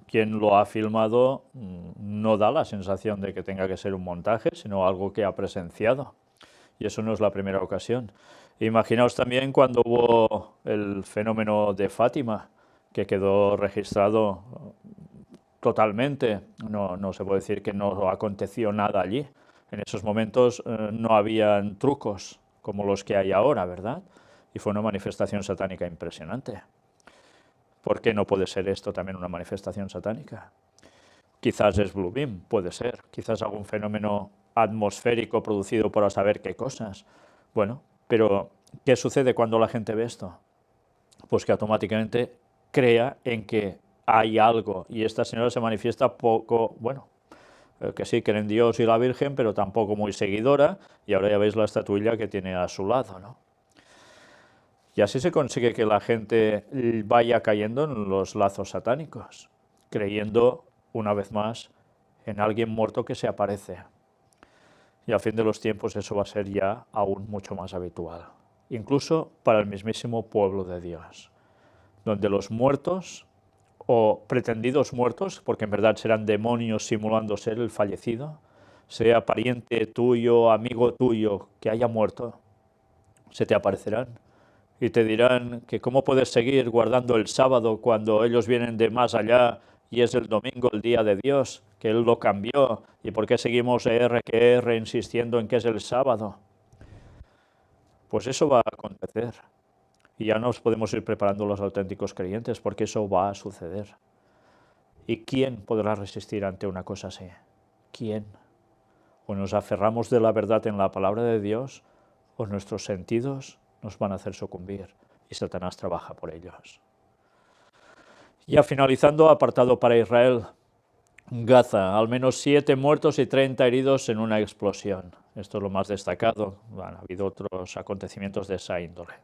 quién lo ha filmado, no da la sensación de que tenga que ser un montaje, sino algo que ha presenciado. Y eso no es la primera ocasión. Imaginaos también cuando hubo el fenómeno de Fátima, que quedó registrado totalmente. No se puede decir que no aconteció nada allí. En esos momentos no habían trucos como los que hay ahora, ¿verdad? Y fue una manifestación satánica impresionante. ¿Por qué no puede ser esto también una manifestación satánica? Quizás es Blue Beam, puede ser. Quizás algún fenómeno atmosférico producido por a saber qué cosas. Bueno, pero ¿qué sucede cuando la gente ve esto? Pues que automáticamente crea en que hay algo. Y esta señora se manifiesta poco, bueno, que sí, cree en Dios y la Virgen, pero tampoco muy seguidora, y ahora ya veis la estatuilla que tiene a su lado, ¿no? Y así se consigue que la gente vaya cayendo en los lazos satánicos, creyendo, una vez más, en alguien muerto que se aparece. Y al fin de los tiempos eso va a ser ya aún mucho más habitual, incluso para el mismísimo pueblo de Dios, donde los muertos o pretendidos muertos, porque en verdad serán demonios simulando ser el fallecido, sea pariente tuyo, amigo tuyo que haya muerto, se te aparecerán y te dirán que cómo puedes seguir guardando el sábado cuando ellos vienen de más allá y es el domingo el día de Dios, que Él lo cambió, y por qué seguimos R insistiendo en que es el sábado. Pues eso va a acontecer. Y ya nos podemos ir preparando los auténticos creyentes, porque eso va a suceder. ¿Y quién podrá resistir ante una cosa así? ¿Quién? O nos aferramos de la verdad en la palabra de Dios, o nuestros sentidos nos van a hacer sucumbir, y Satanás trabaja por ellos. Ya finalizando, apartado para Israel, Gaza, al menos 7 muertos y 30 heridos en una explosión. Esto es lo más destacado, han habido otros acontecimientos de esa índole.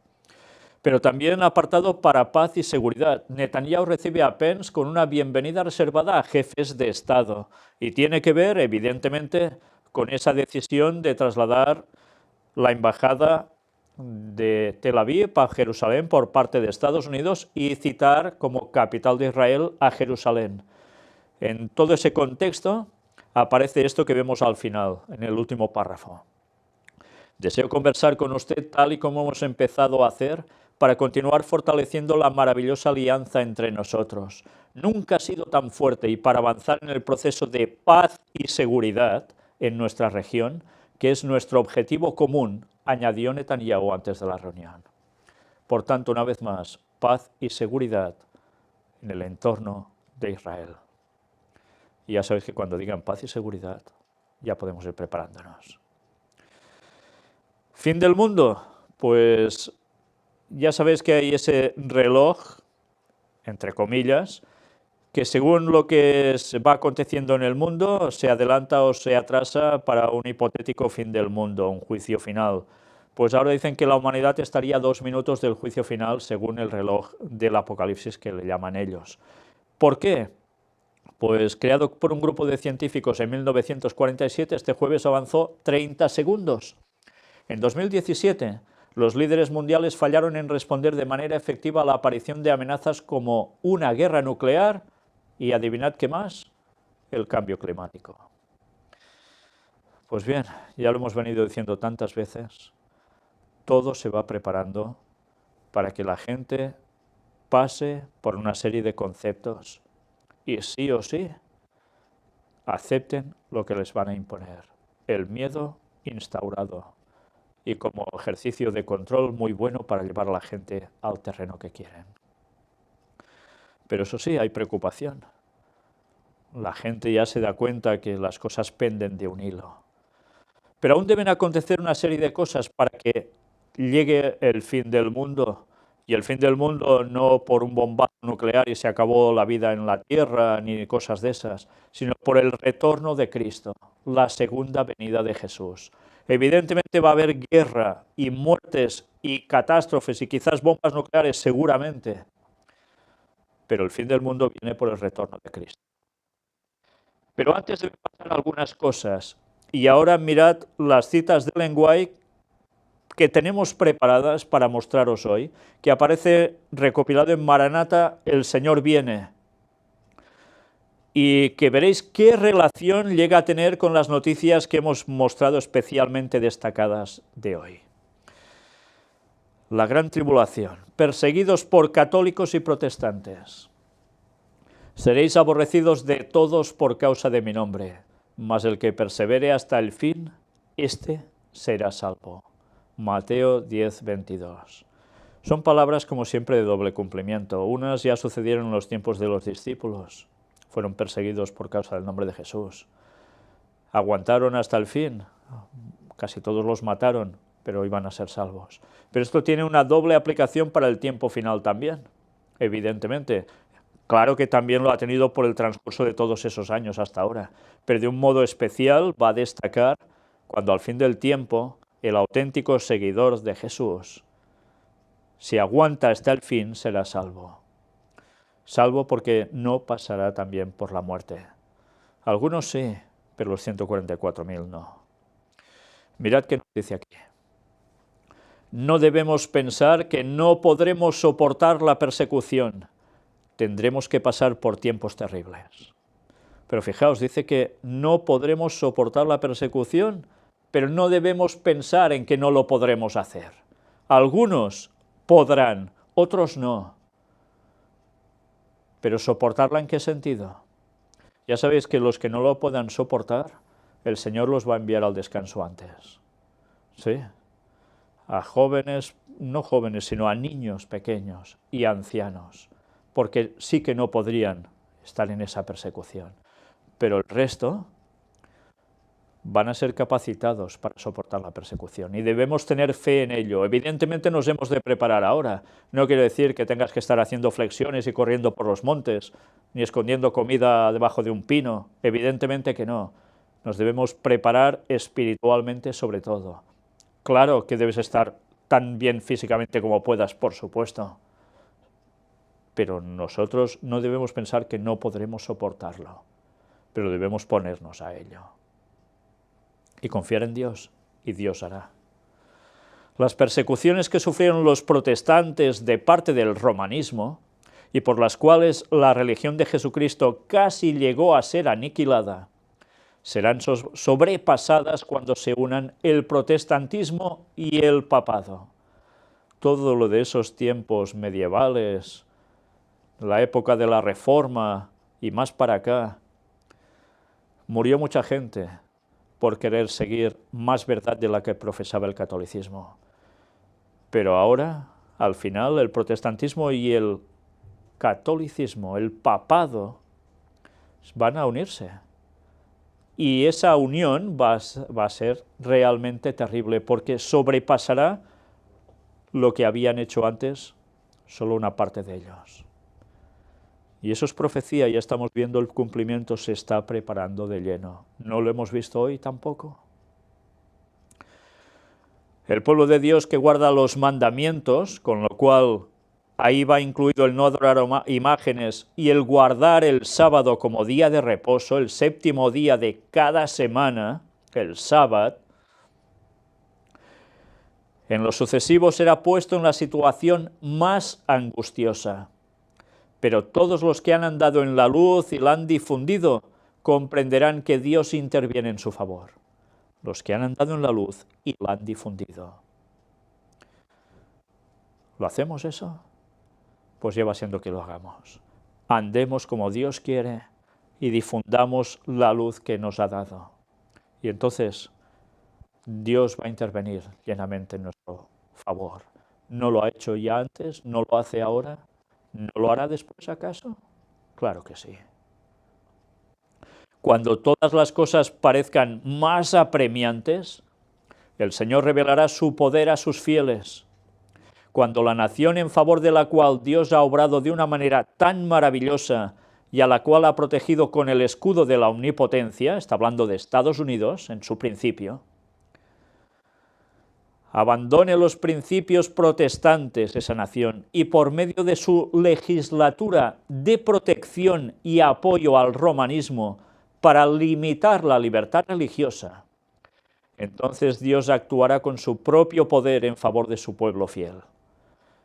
Pero también apartado para paz y seguridad. Netanyahu recibe a Pence con una bienvenida reservada a jefes de Estado y tiene que ver, evidentemente, con esa decisión de trasladar la embajada de Tel Aviv a Jerusalén por parte de Estados Unidos y citar como capital de Israel a Jerusalén. En todo ese contexto, aparece esto que vemos al final, en el último párrafo. Deseo conversar con usted tal y como hemos empezado a hacer para continuar fortaleciendo la maravillosa alianza entre nosotros. Nunca ha sido tan fuerte y para avanzar en el proceso de paz y seguridad en nuestra región, que es nuestro objetivo común, añadió Netanyahu antes de la reunión. Por tanto, una vez más, paz y seguridad en el entorno de Israel. Y ya sabéis que cuando digan paz y seguridad, ya podemos ir preparándonos. ¿Fin del mundo? Pues ya sabéis que hay ese reloj, entre comillas, que según lo que va aconteciendo en el mundo, se adelanta o se atrasa para un hipotético fin del mundo, un juicio final. Pues ahora dicen que la humanidad estaría a 2 minutos del juicio final, según el reloj del Apocalipsis que le llaman ellos. ¿Por qué? Pues creado por un grupo de científicos en 1947, este jueves avanzó 30 segundos. En 2017, los líderes mundiales fallaron en responder de manera efectiva a la aparición de amenazas como una guerra nuclear y, adivinad qué más, el cambio climático. Pues bien, ya lo hemos venido diciendo tantas veces, todo se va preparando para que la gente pase por una serie de conceptos y sí o sí acepten lo que les van a imponer. El miedo instaurado y como ejercicio de control muy bueno para llevar a la gente al terreno que quieren. Pero eso sí, hay preocupación. La gente ya se da cuenta que las cosas penden de un hilo. Pero aún deben acontecer una serie de cosas para que llegue el fin del mundo. Y el fin del mundo no por un bombazo nuclear y se acabó la vida en la tierra, ni cosas de esas, sino por el retorno de Cristo, la segunda venida de Jesús. Evidentemente va a haber guerra y muertes y catástrofes y quizás bombas nucleares seguramente, pero el fin del mundo viene por el retorno de Cristo. Pero antes deben pasar algunas cosas, y ahora mirad las citas de Ellen White que tenemos preparadas para mostraros hoy, que aparece recopilado en Maranata, el Señor viene, y que veréis qué relación llega a tener con las noticias que hemos mostrado especialmente destacadas de hoy. La gran tribulación, perseguidos por católicos y protestantes. Seréis aborrecidos de todos por causa de mi nombre, mas el que persevere hasta el fin, éste será salvo. Mateo 10:22. Son palabras como siempre de doble cumplimiento. Unas ya sucedieron en los tiempos de los discípulos. Fueron perseguidos por causa del nombre de Jesús. Aguantaron hasta el fin. Casi todos los mataron, pero iban a ser salvos. Pero esto tiene una doble aplicación para el tiempo final también, evidentemente. Claro que también lo ha tenido por el transcurso de todos esos años hasta ahora, pero de un modo especial va a destacar cuando al fin del tiempo el auténtico seguidor de Jesús, si aguanta hasta el fin, será salvo. Salvo porque no pasará también por la muerte. Algunos sí, pero los 144.000 no. Mirad qué nos dice aquí. No debemos pensar que no podremos soportar la persecución. Tendremos que pasar por tiempos terribles. Pero fijaos, dice que no podremos soportar la persecución, pero no debemos pensar en que no lo podremos hacer. Algunos podrán, otros no. Pero ¿soportarla en qué sentido? Ya sabéis que los que no lo puedan soportar, el Señor los va a enviar al descanso antes. ¿Sí? A jóvenes, no jóvenes, sino a niños pequeños y ancianos, porque sí que no podrían estar en esa persecución. Pero el resto van a ser capacitados para soportar la persecución y debemos tener fe en ello. Evidentemente nos hemos de preparar ahora. No quiere decir que tengas que estar haciendo flexiones y corriendo por los montes, ni escondiendo comida debajo de un pino. Evidentemente que no. Nos debemos preparar espiritualmente sobre todo. Claro que debes estar tan bien físicamente como puedas, por supuesto. Pero nosotros no debemos pensar que no podremos soportarlo, pero debemos ponernos a ello. Y confiar en Dios, y Dios hará. Las persecuciones que sufrieron los protestantes de parte del romanismo, y por las cuales la religión de Jesucristo casi llegó a ser aniquilada, serán sobrepasadas cuando se unan el protestantismo y el papado. Todo lo de esos tiempos medievales, la época de la Reforma y más para acá, murió mucha gente por querer seguir más verdad de la que profesaba el catolicismo. Pero ahora, al final, el protestantismo y el catolicismo, el papado, van a unirse. Y esa unión va a ser realmente terrible, porque sobrepasará lo que habían hecho antes solo una parte de ellos. Y eso es profecía, ya estamos viendo el cumplimiento, se está preparando de lleno. ¿No lo hemos visto hoy tampoco? El pueblo de Dios que guarda los mandamientos, con lo cual ahí va incluido el no adorar imágenes y el guardar el sábado como día de reposo, el séptimo día de cada semana, el sábado, en lo sucesivo será puesto en la situación más angustiosa. Pero todos los que han andado en la luz y la han difundido comprenderán que Dios interviene en su favor. Los que han andado en la luz y la han difundido. ¿Lo hacemos eso? Pues ya va siendo que lo hagamos. Andemos como Dios quiere y difundamos la luz que nos ha dado. Y entonces Dios va a intervenir llenamente en nuestro favor. ¿No lo ha hecho ya antes? ¿No lo hace ahora? ¿No lo hará después acaso? Claro que sí. Cuando todas las cosas parezcan más apremiantes, el Señor revelará su poder a sus fieles. Cuando la nación en favor de la cual Dios ha obrado de una manera tan maravillosa y a la cual ha protegido con el escudo de la omnipotencia, está hablando de Estados Unidos en su principio, abandone los principios protestantes esa nación y por medio de su legislatura de protección y apoyo al romanismo para limitar la libertad religiosa, entonces Dios actuará con su propio poder en favor de su pueblo fiel.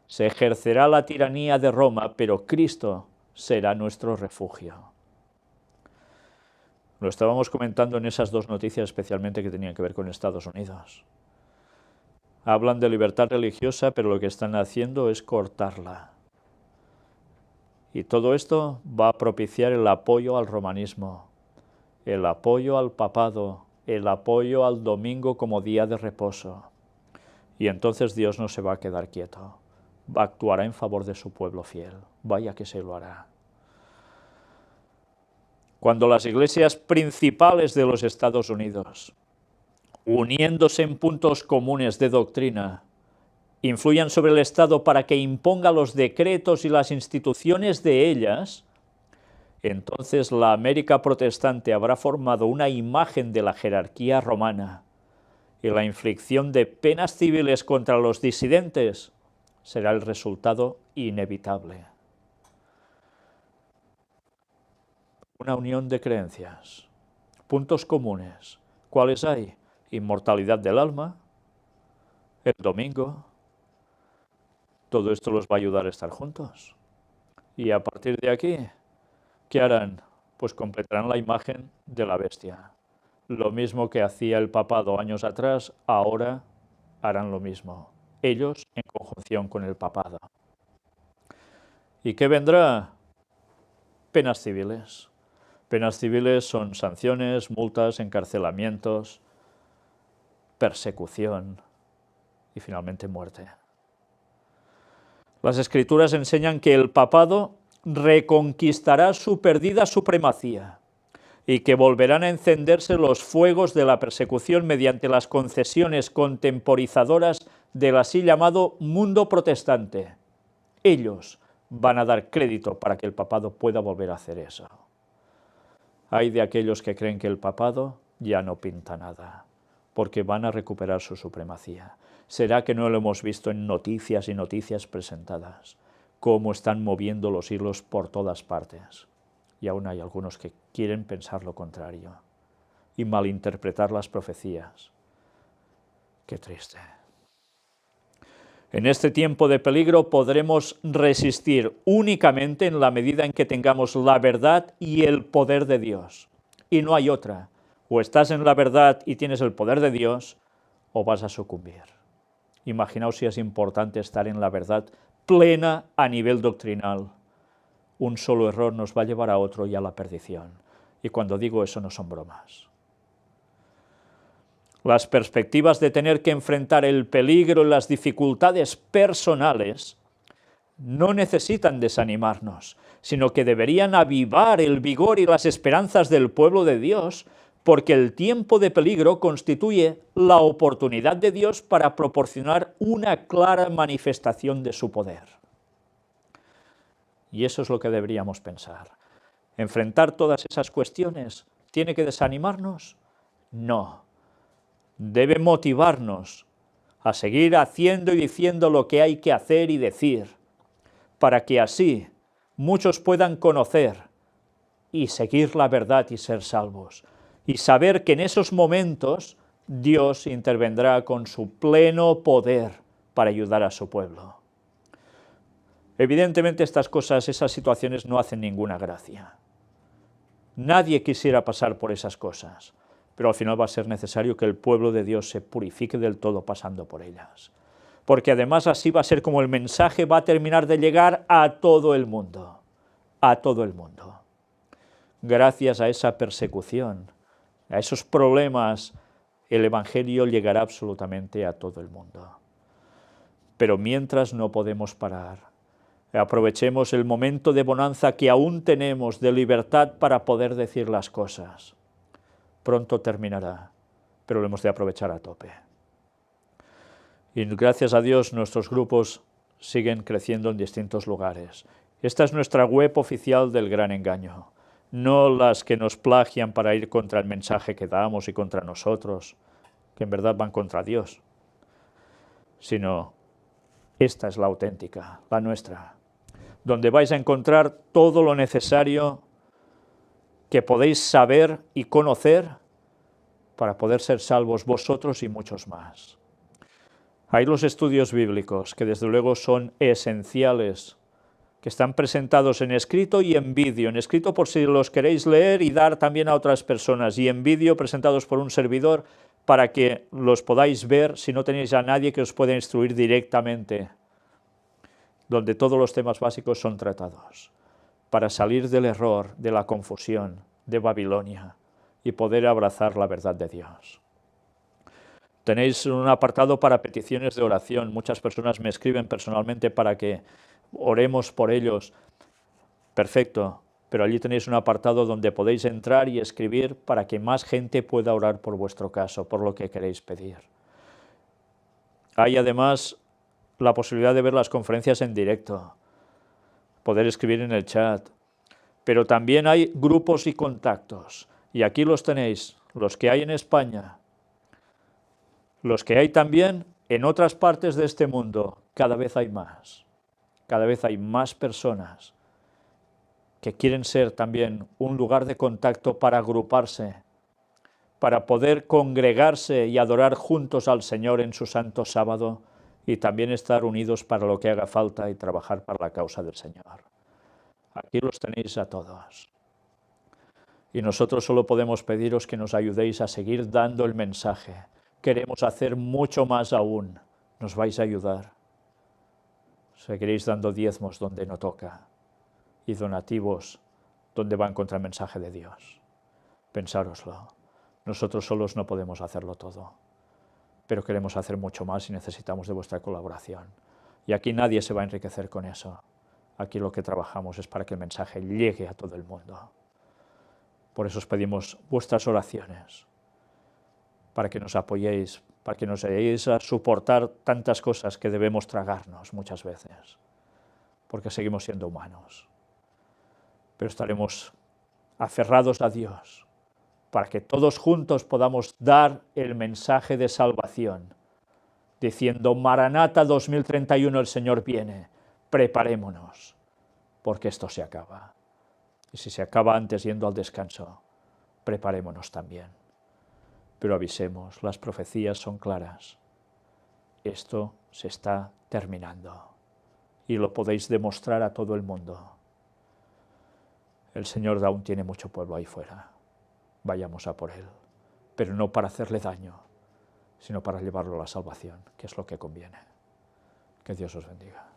Se ejercerá la tiranía de Roma, pero Cristo será nuestro refugio. Lo estábamos comentando en esas dos noticias especialmente que tenían que ver con Estados Unidos. Hablan de libertad religiosa, pero lo que están haciendo es cortarla. Y todo esto va a propiciar el apoyo al romanismo, el apoyo al papado, el apoyo al domingo como día de reposo. Y entonces Dios no se va a quedar quieto, actuará en favor de su pueblo fiel. Vaya que se lo hará. Cuando las iglesias principales de los Estados Unidos, uniéndose en puntos comunes de doctrina, influyan sobre el Estado para que imponga los decretos y las instituciones de ellas, entonces la América protestante habrá formado una imagen de la jerarquía romana y la inflicción de penas civiles contra los disidentes será el resultado inevitable. Una unión de creencias, puntos comunes. ¿Cuáles hay? Inmortalidad del alma, el domingo. Todo esto los va a ayudar a estar juntos. Y a partir de aquí, ¿qué harán? Pues completarán la imagen de la bestia. Lo mismo que hacía el papado años atrás, ahora harán lo mismo. Ellos en conjunción con el papado. ¿Y qué vendrá? Penas civiles. Penas civiles son sanciones, multas, encarcelamientos, persecución y finalmente muerte. Las Escrituras enseñan que el papado reconquistará su perdida supremacía y que volverán a encenderse los fuegos de la persecución mediante las concesiones contemporizadoras del así llamado mundo protestante. Ellos van a dar crédito para que el papado pueda volver a hacer eso. Hay de aquellos que creen que el papado ya no pinta nada, porque van a recuperar su supremacía. ¿Será que no lo hemos visto en noticias y noticias presentadas? Cómo están moviendo los hilos por todas partes. Y aún hay algunos que quieren pensar lo contrario y malinterpretar las profecías. Qué triste. En este tiempo de peligro podremos resistir únicamente en la medida en que tengamos la verdad y el poder de Dios. Y no hay otra. O estás en la verdad y tienes el poder de Dios, o vas a sucumbir. Imaginaos si es importante estar en la verdad plena a nivel doctrinal. Un solo error nos va a llevar a otro y a la perdición. Y cuando digo eso no son bromas. Las perspectivas de tener que enfrentar el peligro y las dificultades personales no necesitan desanimarnos, sino que deberían avivar el vigor y las esperanzas del pueblo de Dios, porque el tiempo de peligro constituye la oportunidad de Dios para proporcionar una clara manifestación de su poder. Y eso es lo que deberíamos pensar. ¿Enfrentar todas esas cuestiones tiene que desanimarnos? No. Debe motivarnos a seguir haciendo y diciendo lo que hay que hacer y decir, para que así muchos puedan conocer y seguir la verdad y ser salvos, y saber que en esos momentos Dios intervendrá con su pleno poder para ayudar a su pueblo. Evidentemente estas cosas, esas situaciones no hacen ninguna gracia. Nadie quisiera pasar por esas cosas, pero al final va a ser necesario que el pueblo de Dios se purifique del todo pasando por ellas. Porque además así va a ser como el mensaje va a terminar de llegar a todo el mundo. A todo el mundo. Gracias a esa persecución, a esos problemas, el Evangelio llegará absolutamente a todo el mundo. Pero mientras no podemos parar. Aprovechemos el momento de bonanza que aún tenemos, de libertad para poder decir las cosas. Pronto terminará, pero lo hemos de aprovechar a tope. Y gracias a Dios nuestros grupos siguen creciendo en distintos lugares. Esta es nuestra web oficial del Gran Engaño, no las que nos plagian para ir contra el mensaje que damos y contra nosotros, que en verdad van contra Dios, sino esta es la auténtica, la nuestra, donde vais a encontrar todo lo necesario que podéis saber y conocer para poder ser salvos vosotros y muchos más. Hay los estudios bíblicos, que desde luego son esenciales, que están presentados en escrito y en vídeo. En escrito por si los queréis leer y dar también a otras personas, y en vídeo presentados por un servidor para que los podáis ver si no tenéis a nadie que os pueda instruir directamente, donde todos los temas básicos son tratados, para salir del error, de la confusión, de Babilonia, y poder abrazar la verdad de Dios. Tenéis un apartado para peticiones de oración. Muchas personas me escriben personalmente para que oremos por ellos. Perfecto, pero allí tenéis un apartado donde podéis entrar y escribir para que más gente pueda orar por vuestro caso, por lo que queréis pedir. Hay además la posibilidad de ver las conferencias en directo, poder escribir en el chat, pero también hay grupos y contactos, y aquí los tenéis, los que hay en España, los que hay también en otras partes de este mundo. Cada vez hay más personas que quieren ser también un lugar de contacto para agruparse, para poder congregarse y adorar juntos al Señor en su santo sábado, y también estar unidos para lo que haga falta y trabajar para la causa del Señor. Aquí los tenéis a todos. Y nosotros solo podemos pediros que nos ayudéis a seguir dando el mensaje. Queremos hacer mucho más aún. ¿Nos vais a ayudar? Seguiréis dando diezmos donde no toca y donativos donde van contra el mensaje de Dios. Pensároslo. Nosotros solos no podemos hacerlo todo, pero queremos hacer mucho más y necesitamos de vuestra colaboración. Y aquí nadie se va a enriquecer con eso. Aquí lo que trabajamos es para que el mensaje llegue a todo el mundo. Por eso os pedimos vuestras oraciones, para que nos apoyéis, para que nos ayudéis a soportar tantas cosas que debemos tragarnos muchas veces, porque seguimos siendo humanos. Pero estaremos aferrados a Dios, para que todos juntos podamos dar el mensaje de salvación, diciendo: Maranata 2031, el Señor viene, preparémonos, porque esto se acaba. Y si se acaba antes yendo al descanso, preparémonos también. Pero avisemos, las profecías son claras. Esto se está terminando y lo podéis demostrar a todo el mundo. El Señor aún tiene mucho pueblo ahí fuera. Vayamos a por Él. pero no para hacerle daño, sino para llevarlo a la salvación, que es lo que conviene. Que Dios os bendiga.